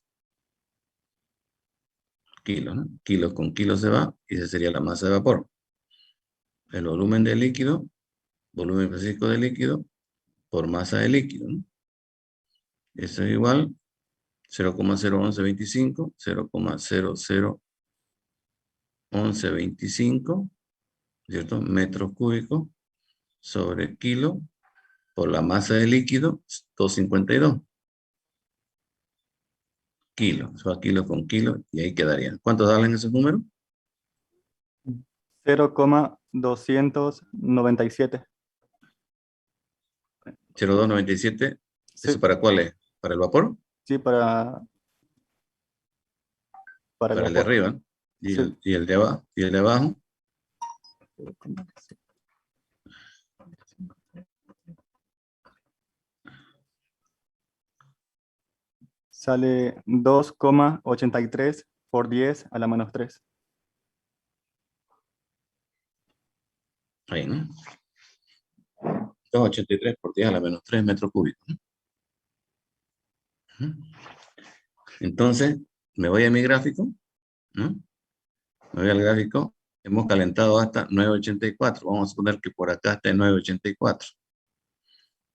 kilos, ¿no? Kilos con kilos se va y esa sería la masa de vapor. El volumen de líquido, volumen específico de líquido por masa de líquido, ¿no? Eso es igual 0,01125, 0,001125, ¿cierto? Metros cúbicos sobre kilo por la masa de líquido, 252 kilos. Eso a kilo con kilo y ahí quedaría. ¿Cuántos dan esos números? 0,297. 0,297. Sí, ¿Eso para cuál es? ¿Para el vapor? sí, para el Para el de vapor. arriba. ¿Y Sí. el de abajo? ¿Y el de abajo? Sale 2,83 por 10 a la menos 3. Ahí, ¿no? 283 por 10 a la menos 3 metros cúbicos, ¿no? Entonces, me voy a mi gráfico, ¿no? Me voy al gráfico. Hemos calentado hasta 9,84. Vamos a suponer que por acá está en 9,84.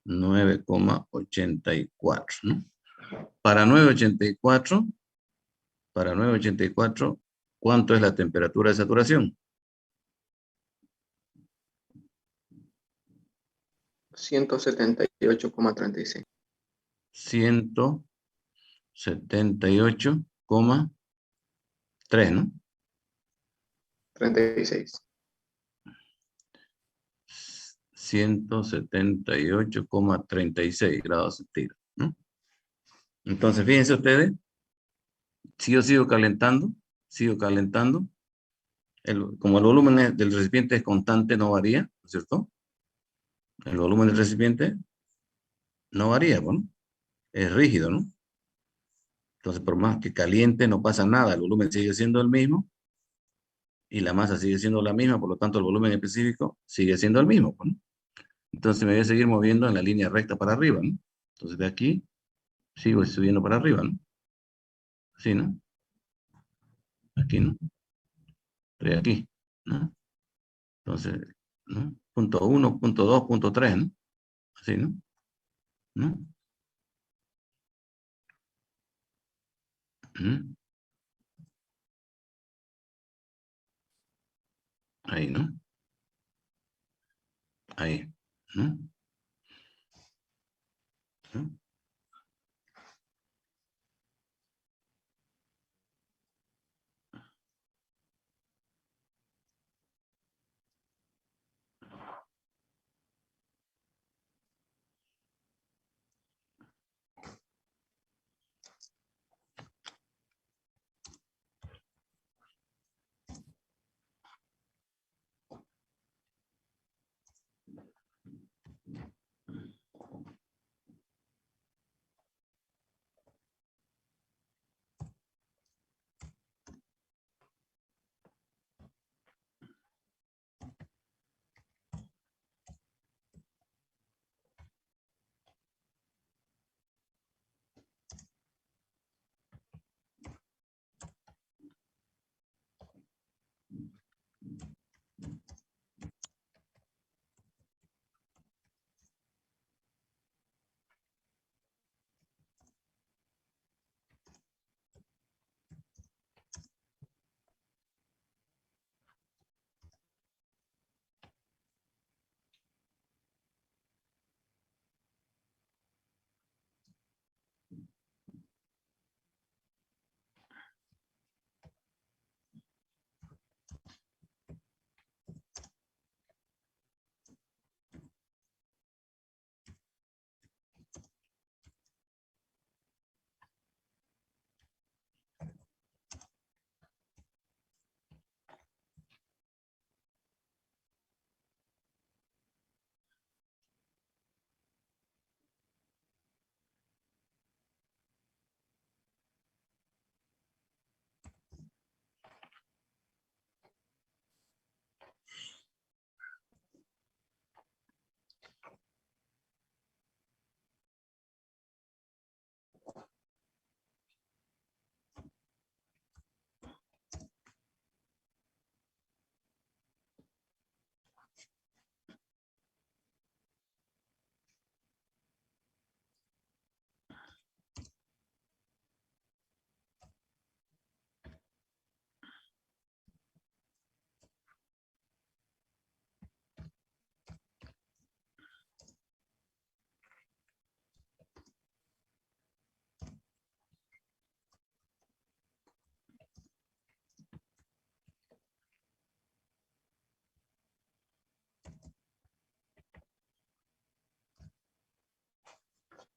9,84, ¿no? Para 9,84, ¿cuánto es la temperatura de saturación? 178,36. 178,3, ¿no? 36. 178,36 grados centígrados, ¿no? Entonces, fíjense ustedes, si yo sigo calentando, como el volumen del recipiente es constante, no varía, ¿no es cierto? El volumen del recipiente no varía, ¿no? Es rígido, ¿no? Entonces, por más que caliente, no pasa nada, el volumen sigue siendo el mismo y la masa sigue siendo la misma, por lo tanto, el volumen específico sigue siendo el mismo, ¿no? Entonces, me voy a seguir moviendo en la línea recta para arriba, ¿no? Entonces, de aquí, sigo subiendo para arriba, ¿no? Así, ¿no? Aquí, ¿no? Estoy aquí, ¿no? Entonces, ¿no? Punto 1, punto 2, punto 3, ¿no? Así, ¿no? ¿No? ¿Mm? Ahí, ¿no? Ahí, ¿no? ¿No?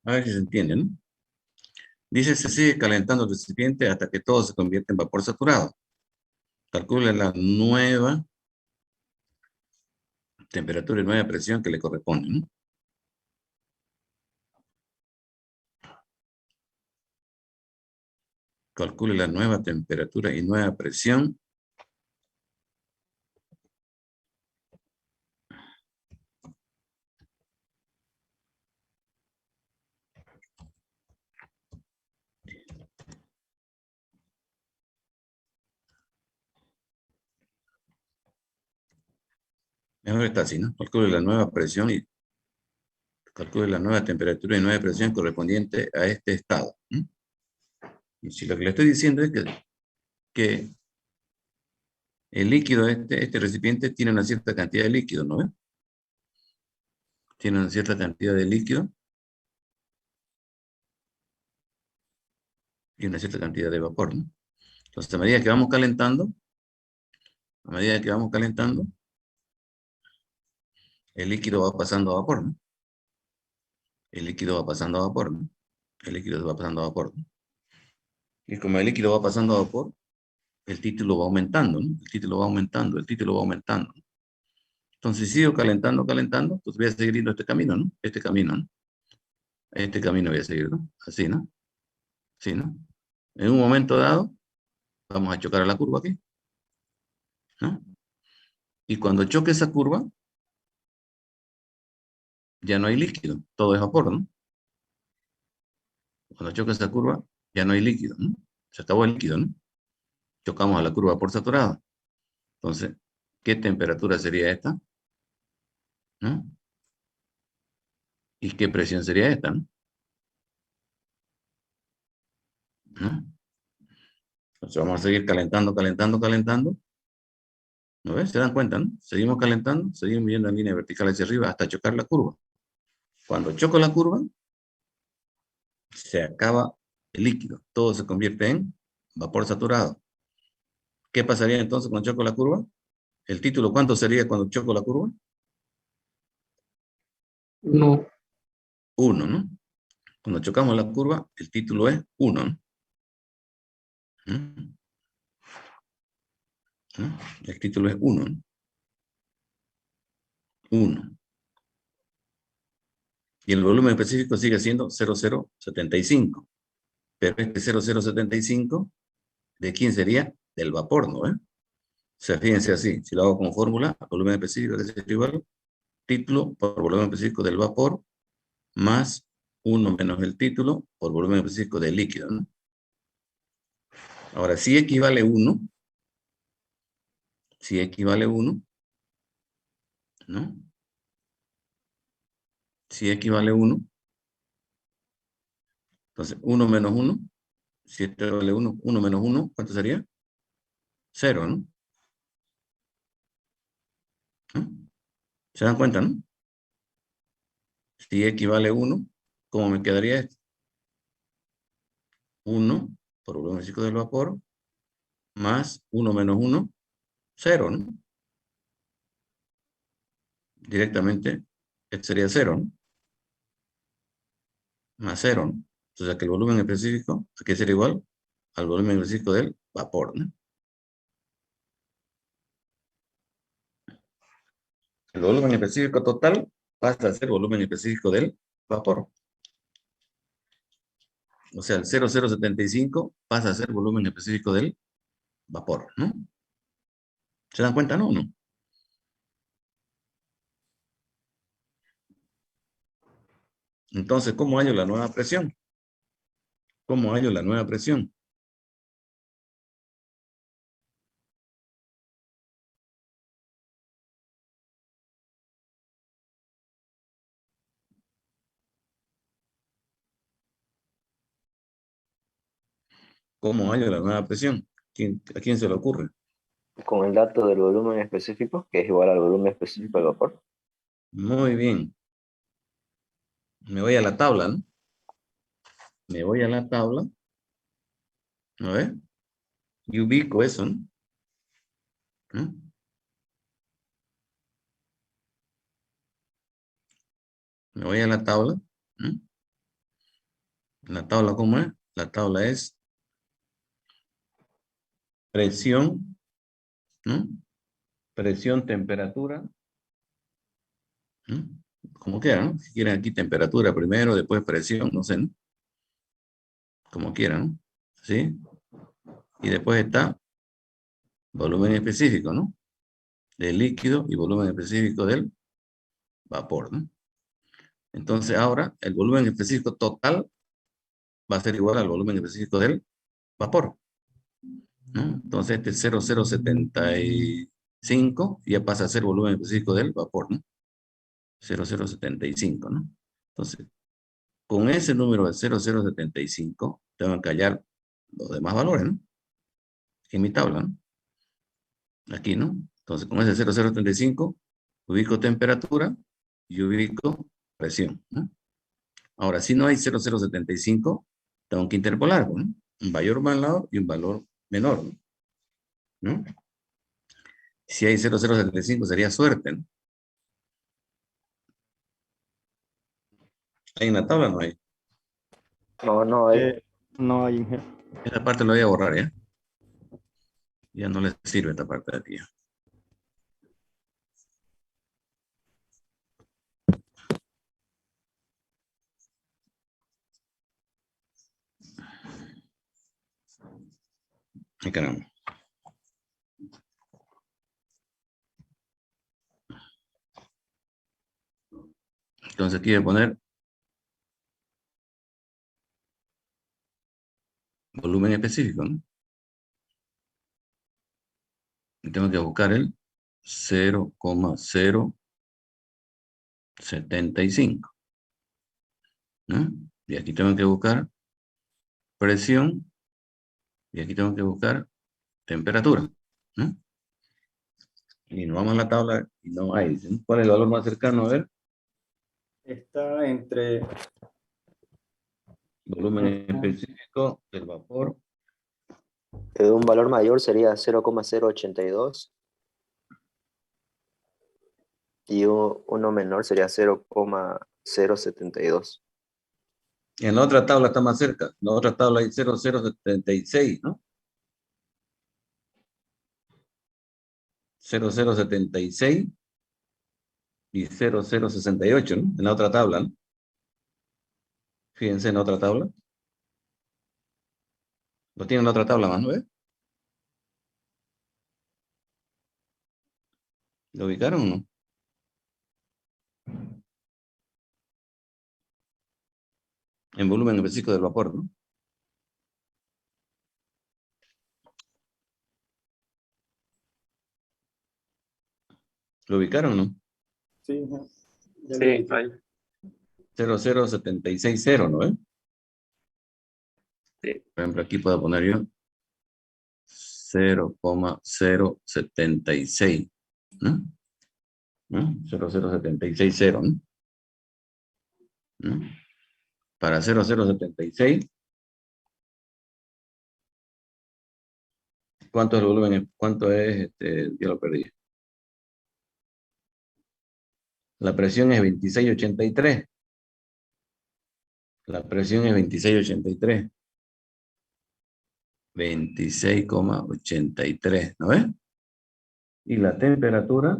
A ver si se entiende, ¿no? Dice, se sigue calentando el recipiente hasta que todo se convierte en vapor saturado. Calcule la nueva temperatura y nueva presión que le corresponde, ¿no? Calcule la nueva temperatura y nueva presión. Mejor está así, ¿no? Calcule la nueva presión y calcule la nueva temperatura y nueva presión correspondiente a este estado. ¿Mm? Y si lo que le estoy diciendo es que el líquido, este recipiente tiene una cierta cantidad de líquido, ¿no ve? Tiene una cierta cantidad de líquido y una cierta cantidad de vapor, ¿no? Entonces, a medida que vamos calentando, el líquido va pasando a vapor, ¿no? El líquido va pasando a vapor, ¿no? El líquido va pasando a vapor, ¿no? Y como el líquido va pasando a vapor, el título va aumentando, ¿no? El título va aumentando, el título va aumentando. Entonces, si sigo calentando, pues voy a seguir yendo este camino, ¿no? Este camino, ¿no? Este camino voy a seguir, ¿no? Así, ¿no? Así, ¿no? En un momento dado, vamos a chocar a la curva aquí, ¿no? Y cuando choque esa curva, ya no hay líquido, todo es vapor, ¿no? Cuando choque esa curva, ya no hay líquido, ¿no? Se acabó el líquido, ¿no? Chocamos a la curva por saturado. Entonces, ¿qué temperatura sería esta? ¿No? ¿Y qué presión sería esta? ¿No? ¿No? Entonces vamos a seguir calentando. ¿No ves? ¿Se dan cuenta, no? Seguimos calentando, seguimos yendo en línea vertical hacia arriba hasta chocar la curva. Cuando choco la curva, se acaba el líquido. Todo se convierte en vapor saturado. ¿Qué pasaría entonces cuando choco la curva? El título, ¿cuánto sería cuando choco la curva? No. 1, ¿no? Cuando chocamos la curva, el título es 1, ¿no? ¿Mm? ¿No? El título es 1, ¿no? 1. Y el volumen específico sigue siendo 0,075. Pero este 0,075, ¿de quién sería? Del vapor, ¿no? O sea, fíjense así, si lo hago con fórmula, volumen específico que es igual, título por volumen específico del vapor, más 1 menos el título por volumen específico del líquido, ¿no? Ahora, si equivale 1, ¿no? Si equivale 1, entonces 1 menos 1, si esto vale 1, 1 menos 1, ¿cuánto sería? 0, ¿no? ¿No? ¿Se dan cuenta, no? Si equivale 1, ¿cómo me quedaría esto? 1 por volumen específico del vapor, más 1 menos 1, 0, ¿no? Directamente, esto sería 0, ¿no? Más 0, ¿no? Entonces, que el volumen específico, ¿a qué sería igual? Al volumen específico del vapor, ¿no? El volumen específico total pasa a ser volumen específico del vapor. O sea, el 0,075 pasa a ser volumen específico del vapor, ¿no? ¿Se dan cuenta, no? ¿No? Entonces, ¿cómo hallo la nueva presión? ¿Cómo hallo la nueva presión? ¿Cómo hallo la nueva presión? ¿A quién se le ocurre? Con el dato del volumen específico, que es igual al volumen específico del vapor. Muy bien. Me voy a la tabla, ¿no? Me voy a la tabla. A ver. Y ubico eso, ¿no? ¿No? Me voy a la tabla. ¿No? La tabla, ¿cómo es? La tabla es presión, ¿no? Presión, temperatura, ¿no? Como quieran, ¿no? Si quieren aquí temperatura primero, después presión, no sé, ¿no? Como quieran, ¿no? ¿Sí? Y después está volumen específico, ¿no? Del líquido y volumen específico del vapor, ¿no? Entonces ahora el volumen específico total va a ser igual al volumen específico del vapor, ¿no? Entonces este 0,075 ya pasa a ser volumen específico del vapor, ¿no? 0,075, ¿no? Entonces, con ese número de 0,075 tengo que hallar los demás valores, ¿no? En mi tabla, ¿no? Aquí, ¿no? Entonces, con ese 0,075 ubico temperatura y ubico presión, ¿no? Ahora, si no hay 0,075, tengo que interpolar, ¿no? Un valor mayor y un valor menor, ¿no? Si hay 0,075 sería suerte, ¿no? ¿Hay en la tabla o no hay? No, no hay. No hay Esta parte la voy a borrar, ¿ya? Ya no les sirve esta parte de aquí. Ay, caramba. Entonces aquí voy a poner volumen específico, ¿no? Y tengo que buscar el 0,075, ¿no? Y aquí tengo que buscar presión y aquí tengo que buscar temperatura, ¿no? Y nos vamos a la tabla y no hay. ¿Sí? ¿Cuál es el valor más cercano? A ver, Está entre... volumen específico del vapor. Un valor mayor sería 0,082 y uno menor sería 0,072. En la otra tabla está más cerca. En la otra tabla hay 0,076, ¿no? 0,076 y 0,068, ¿no? En la otra tabla, ¿no? Fíjense en la otra tabla. Lo tienen en la otra tabla más, ¿no ves? ¿Lo ubicaron o no? En volumen específico del vapor, ¿no? ¿Lo ubicaron o no? Sí, ya lo Sí, vi. ahí. 0,076,0, ¿no ves? Sí. Por ejemplo, aquí puedo poner yo 0,076, ¿no? ¿No? 0,076,0, ¿no? ¿No? Para 0,076, ¿cuánto es el volumen? ¿Cuánto es? Ya lo perdí. La presión es 26,83. La presión es 26,83. 26,83, ¿no ves? Y la temperatura,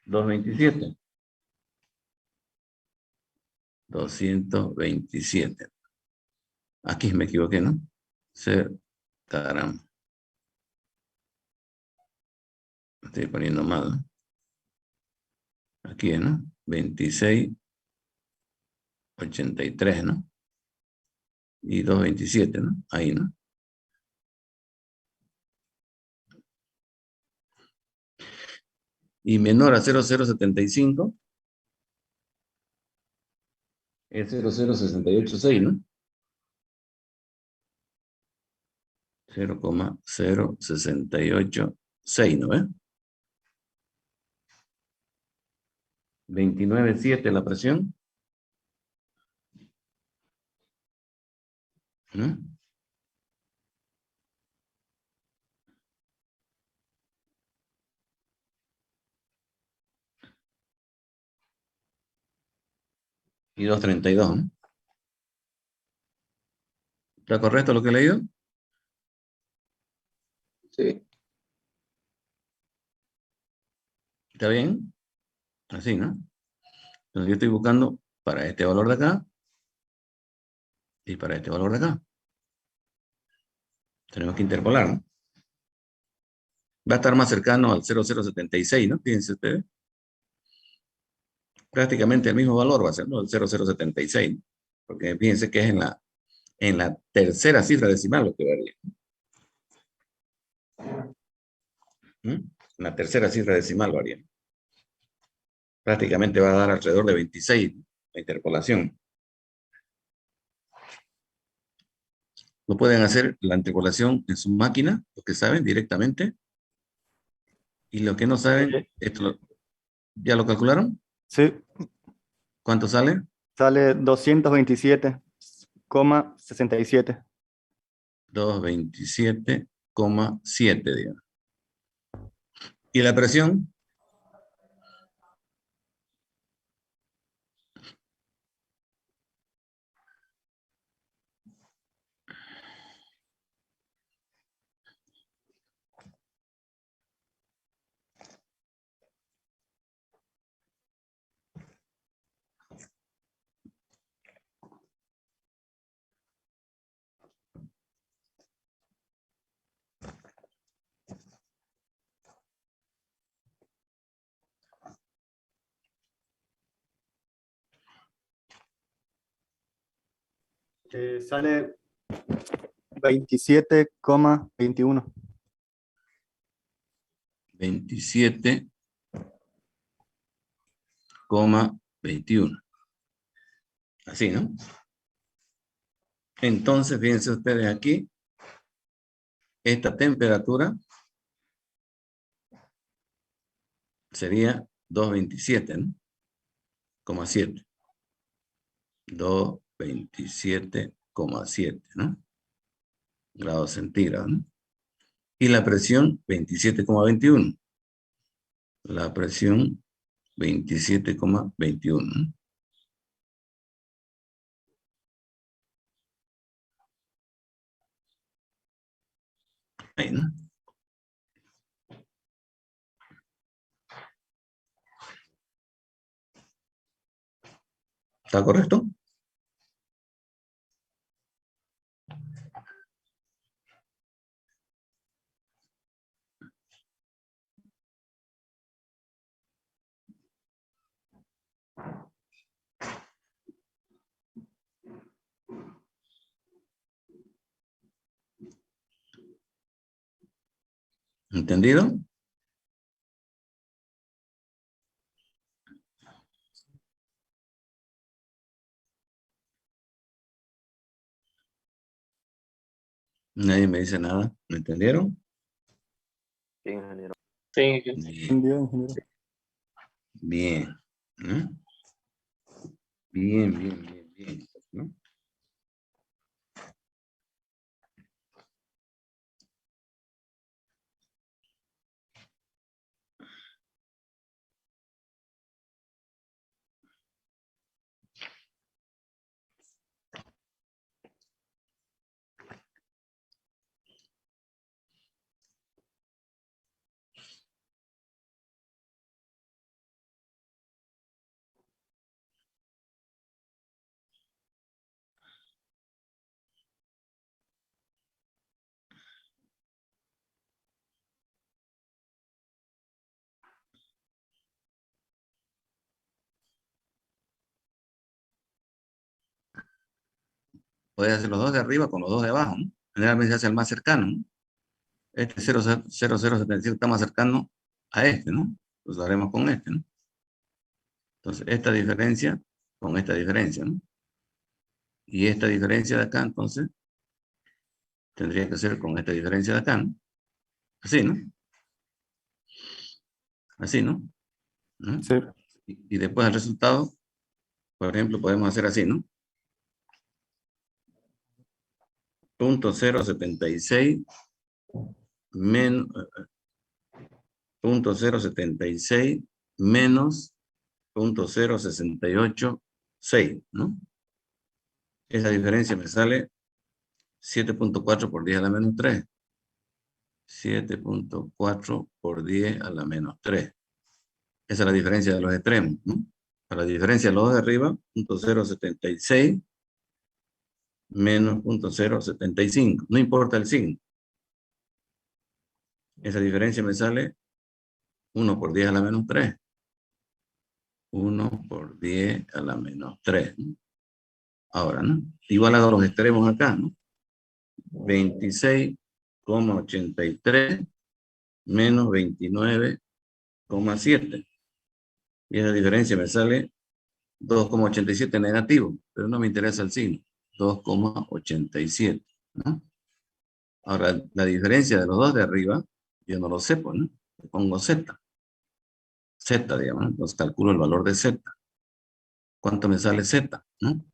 227. 227. Aquí me equivoqué, ¿no? Caramba. Estoy poniendo mal, ¿no? Aquí, ¿no? 26,83, ¿no? Y 227, ¿no? Ahí, ¿no? Y menor a 0,075 es 0,0686, ¿no? 0,0686, ¿no ves? 29,7 la presión, ¿no? Y 232, ¿no? ¿Está correcto lo que he leído? Sí. ¿Está bien? Así, ¿no? Entonces yo estoy buscando para este valor de acá y para este valor de acá. Tenemos que interpolar, ¿no? Va a estar más cercano al 0076, ¿no? Fíjense ustedes. Prácticamente el mismo valor va a ser, ¿no? El 0076, ¿no? Porque fíjense que es en la tercera cifra decimal lo que varía. ¿Mm? En la tercera cifra decimal varía. Prácticamente va a dar alrededor de 26 la interpolación. Lo pueden hacer la interpolación en su máquina, los que saben directamente. Y los que no saben, ¿ya lo calcularon? Sí, ¿Cuánto sale? sale 227,67. 227,7, digamos. ¿Y la presión? Sale 27,21. 27,21. Así, ¿no? Entonces, fíjense ustedes aquí, esta temperatura sería 227, ¿no? 7. 227,7, ¿no? Grados centígrados, ¿no? Y la presión, 27,21. La presión, 27,21, ¿no? Ahí, ¿no? ¿Está correcto? ¿Entendido? Nadie me dice nada. ¿Me entendieron? Sí, ingeniero. Sí, Bien, ¿Entendido, ingeniero? bien. ¿No? Bien, bien, bien, bien, ¿no? Puedes hacer los dos de arriba con los dos de abajo, ¿no? Generalmente se hace el más cercano, ¿no? Este 0077 está más cercano a este, ¿no? Pues haremos con este, ¿no? Entonces, esta diferencia con esta diferencia, ¿no? Y esta diferencia de acá, entonces, tendría que ser con esta diferencia de acá, ¿no? Así, ¿no? Así, ¿no? ¿No? Sí. Y después el resultado, por ejemplo, podemos hacer así, ¿no? 0.076 menos 0.076 menos 0.0686, ¿no? Esa diferencia me sale 7.4 por 10 a la menos 3. 7.4 por 10 a la menos 3. Esa es la diferencia de los extremos, ¿no? Para la diferencia de los dos de arriba, 0.076 menos 0.075. No importa el signo. Esa diferencia me sale 1 por 10 a la menos 3. 1 por 10 a la menos 3. ¿No? Ahora, ¿no? Igual a los extremos acá, ¿no? 26,83 menos 29,7. Y esa diferencia me sale 2,87 negativo, pero no me interesa el signo. 2,87. ¿No? Ahora, la diferencia de los dos de arriba, yo no lo sé, pues, ¿no? Le pongo Z. Z, digamos, ¿no? Entonces calculo el valor de Z. ¿Cuánto me sale Z? ¿No?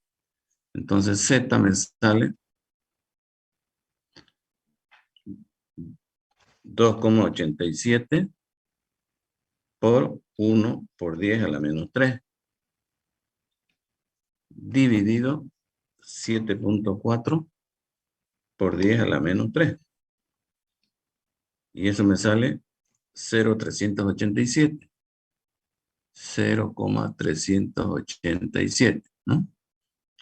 Entonces Z me sale 2,87 por 1 por 10 a la menos 3. Dividido 7.4 por 10 a la menos 3. Y eso me sale 0,387. 0,387, ¿no?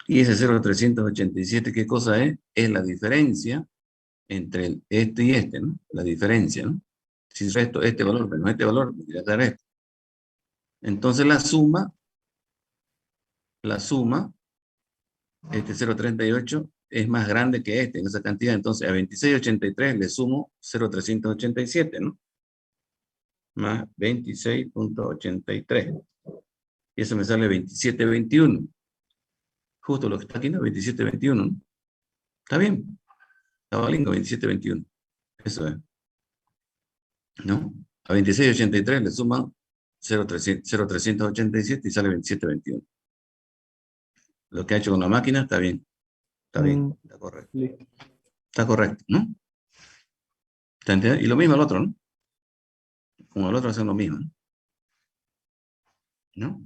Y ese 0,387, ¿qué cosa es? Es la diferencia entre este y este, ¿no? La diferencia, ¿no? Si resto este valor menos este valor, me voy a dar esto. Entonces la suma, este 0,38 es más grande que este en esa cantidad. Entonces a 26,83 le sumo 0,387, ¿no? Más 26,83. Y eso me sale 27,21. Justo lo que está aquí, ¿no? 27,21, ¿no? Está bien. Cabalín, 27,21. Eso es. ¿No? A 26,83 le suman 0,387 y sale 27,21. Lo que ha hecho con la máquina está bien. Está bien. Está correcto. Listo. Está correcto, ¿no? ¿Está entendiendo? Y lo mismo al otro, ¿no? Con el otro hacen lo mismo, ¿no?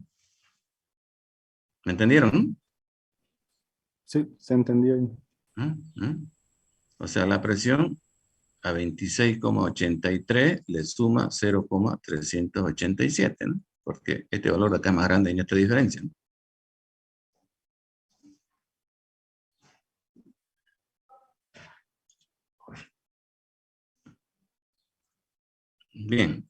¿Me entendieron? ¿No? Sí, se entendió. ¿No? ¿No? O sea, la presión a 26,83 le suma 0,387, ¿no? Porque este valor de acá es más grande en esta diferencia, ¿no? Bien.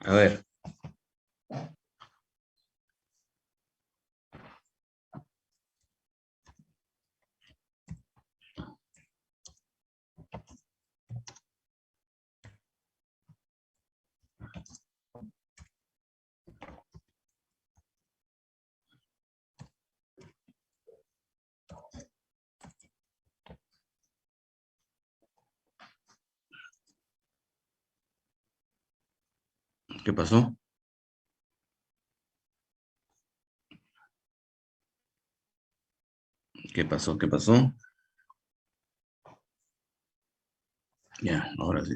A ver. ¿Qué pasó? ¿Qué pasó? ¿Qué pasó? Ya, ahora sí.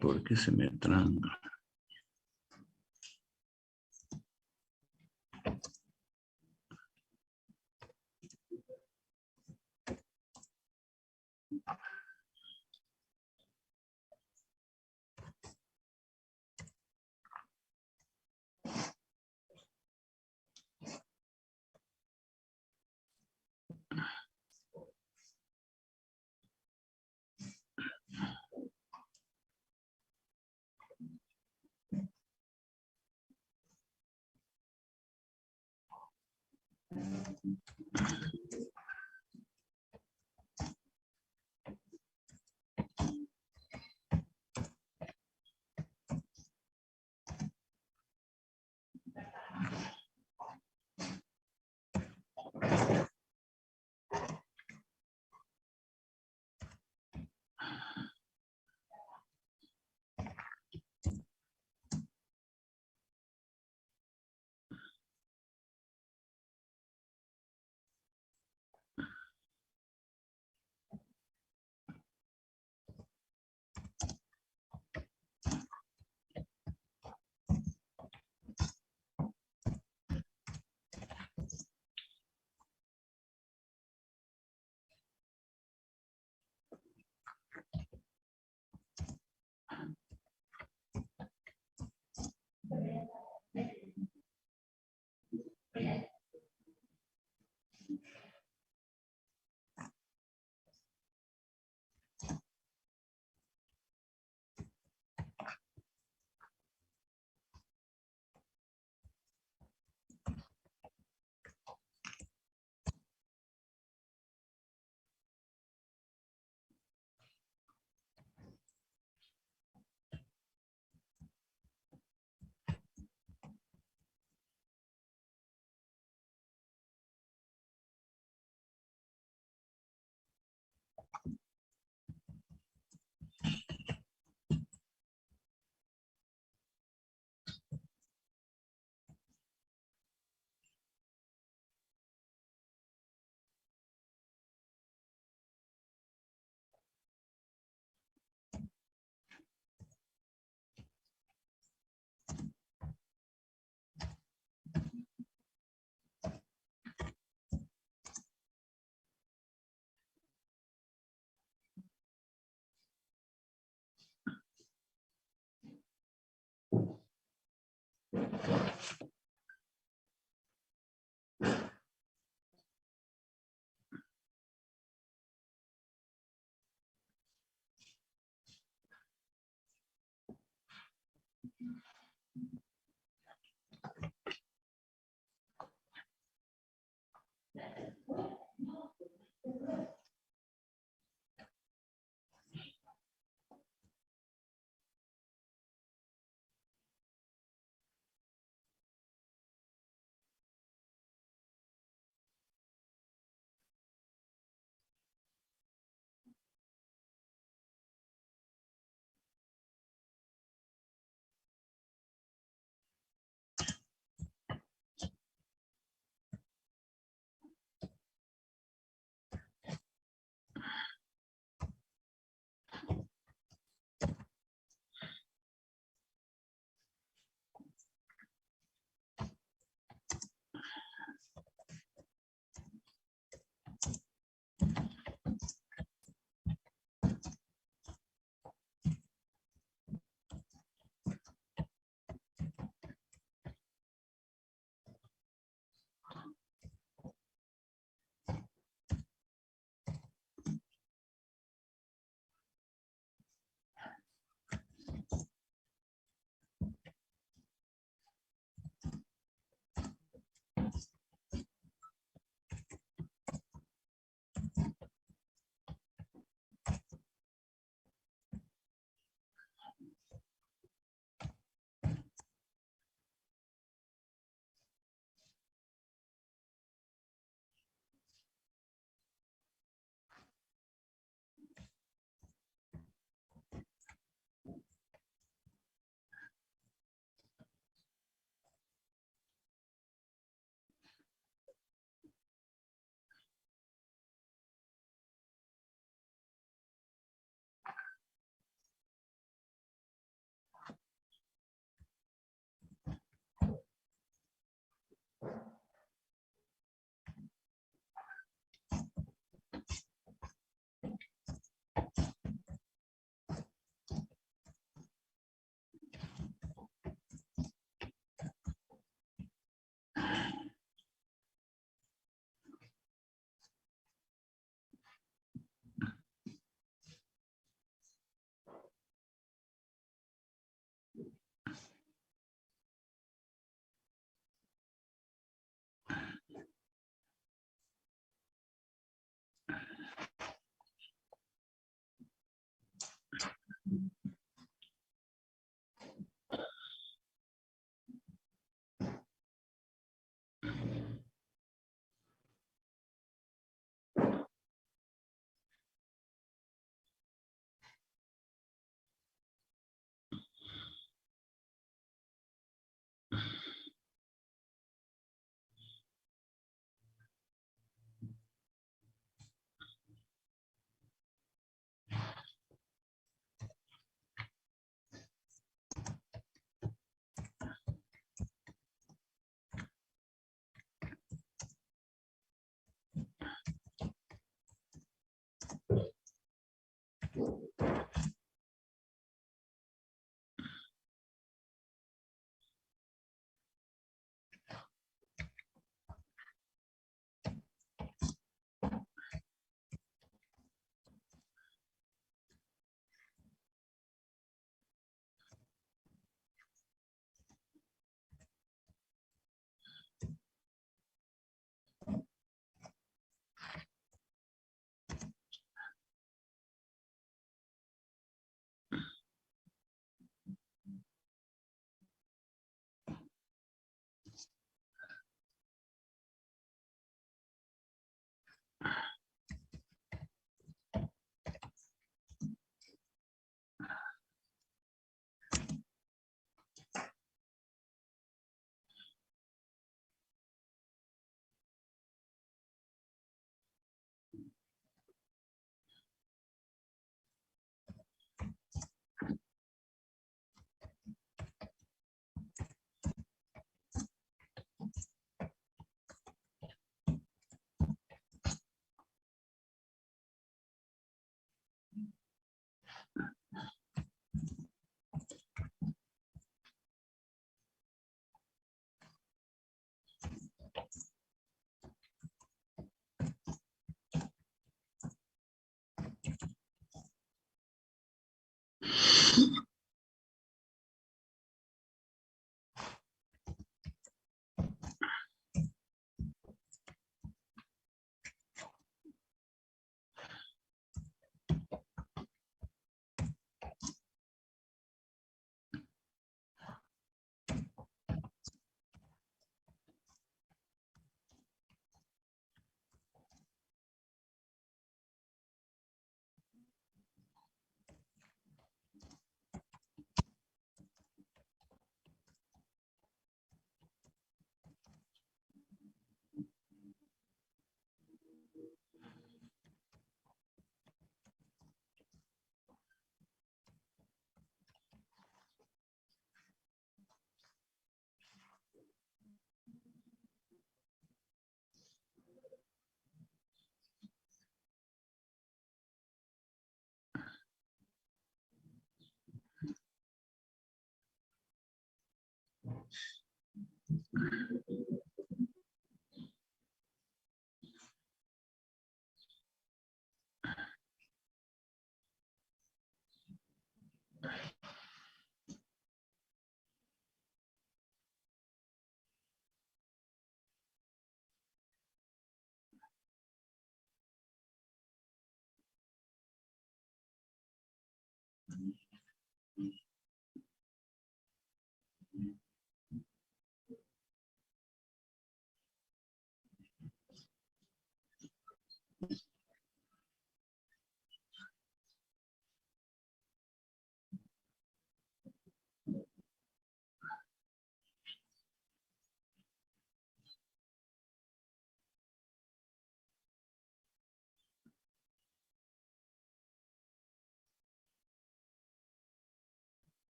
¿Por qué se me tranca?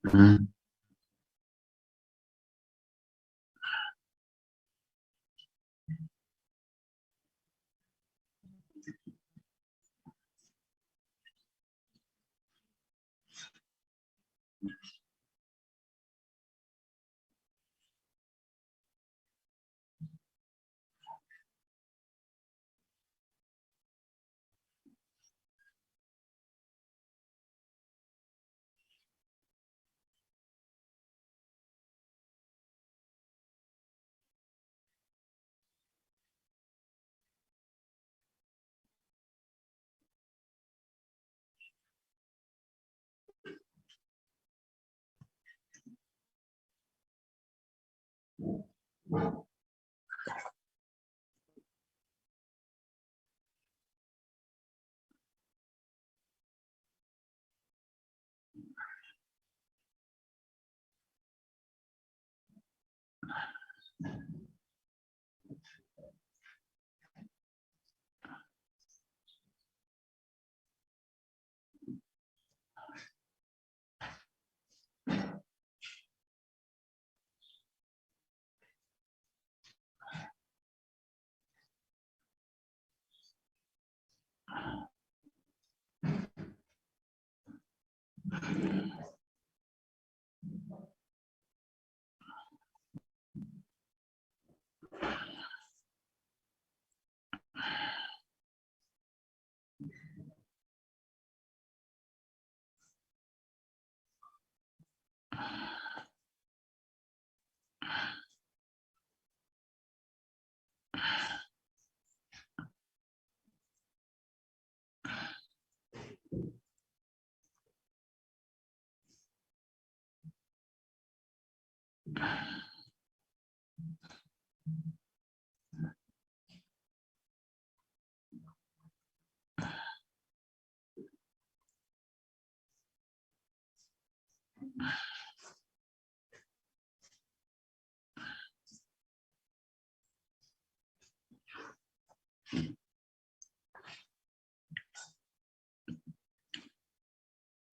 Mm.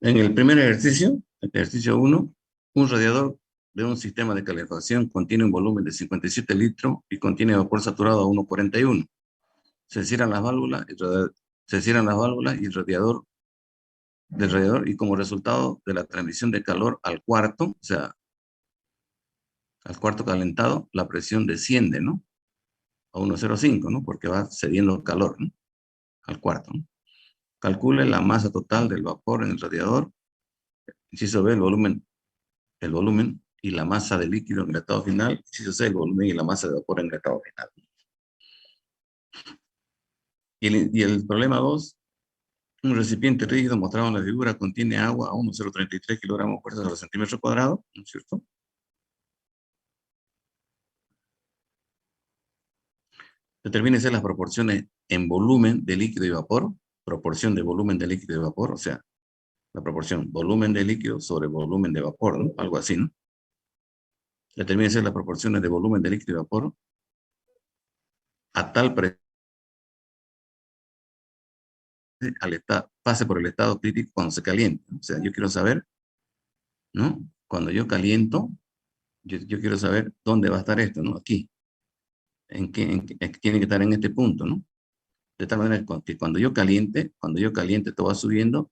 En el primer ejercicio, el ejercicio 1, un radiador de un sistema de calefacción contiene un volumen de 57 litros y contiene vapor saturado a 1,41. Se cierran las válvulas y el radiador y como resultado de la transmisión de calor al cuarto, o sea, al cuarto calentado, la presión desciende, ¿no? A 1,05, ¿no? Porque va cediendo calor, ¿no? Al cuarto, ¿no? Calcule la masa total del vapor en el radiador. Inciso B, el volumen y la masa de líquido en el estado final. Inciso C, el volumen y la masa de vapor en el estado final. Y el problema 2, un recipiente rígido mostrado en la figura contiene agua a 1,033 kilogramos por centímetro cuadrado, ¿no es cierto? Determínese las proporciones en volumen de líquido y vapor, proporción de volumen de líquido y vapor, o sea, la proporción volumen de líquido sobre volumen de vapor, ¿no? Algo así, ¿no? Determínese las proporciones de volumen de líquido y vapor a tal presión pase por el estado crítico cuando se calienta. O sea, yo quiero saber, ¿no? Cuando yo caliento, yo quiero saber dónde va a estar esto, ¿no? Aquí. Tiene que estar en este punto, ¿no? De tal manera que cuando yo caliente, todo va subiendo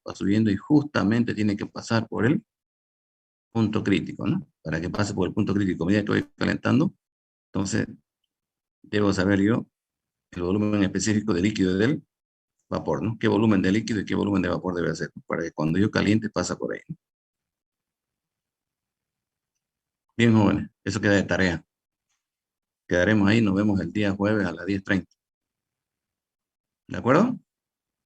y justamente tiene que pasar por el punto crítico, ¿no? Para que pase por el punto crítico, a medida que estoy calentando, entonces debo saber yo el volumen específico del líquido y del vapor, ¿no? ¿Qué volumen de líquido y qué volumen de vapor debe ser? Para que cuando yo caliente pasa por ahí, ¿no? Bien, jóvenes, eso queda de tarea. Quedaremos ahí, nos vemos el día jueves a las 10:30. ¿De acuerdo?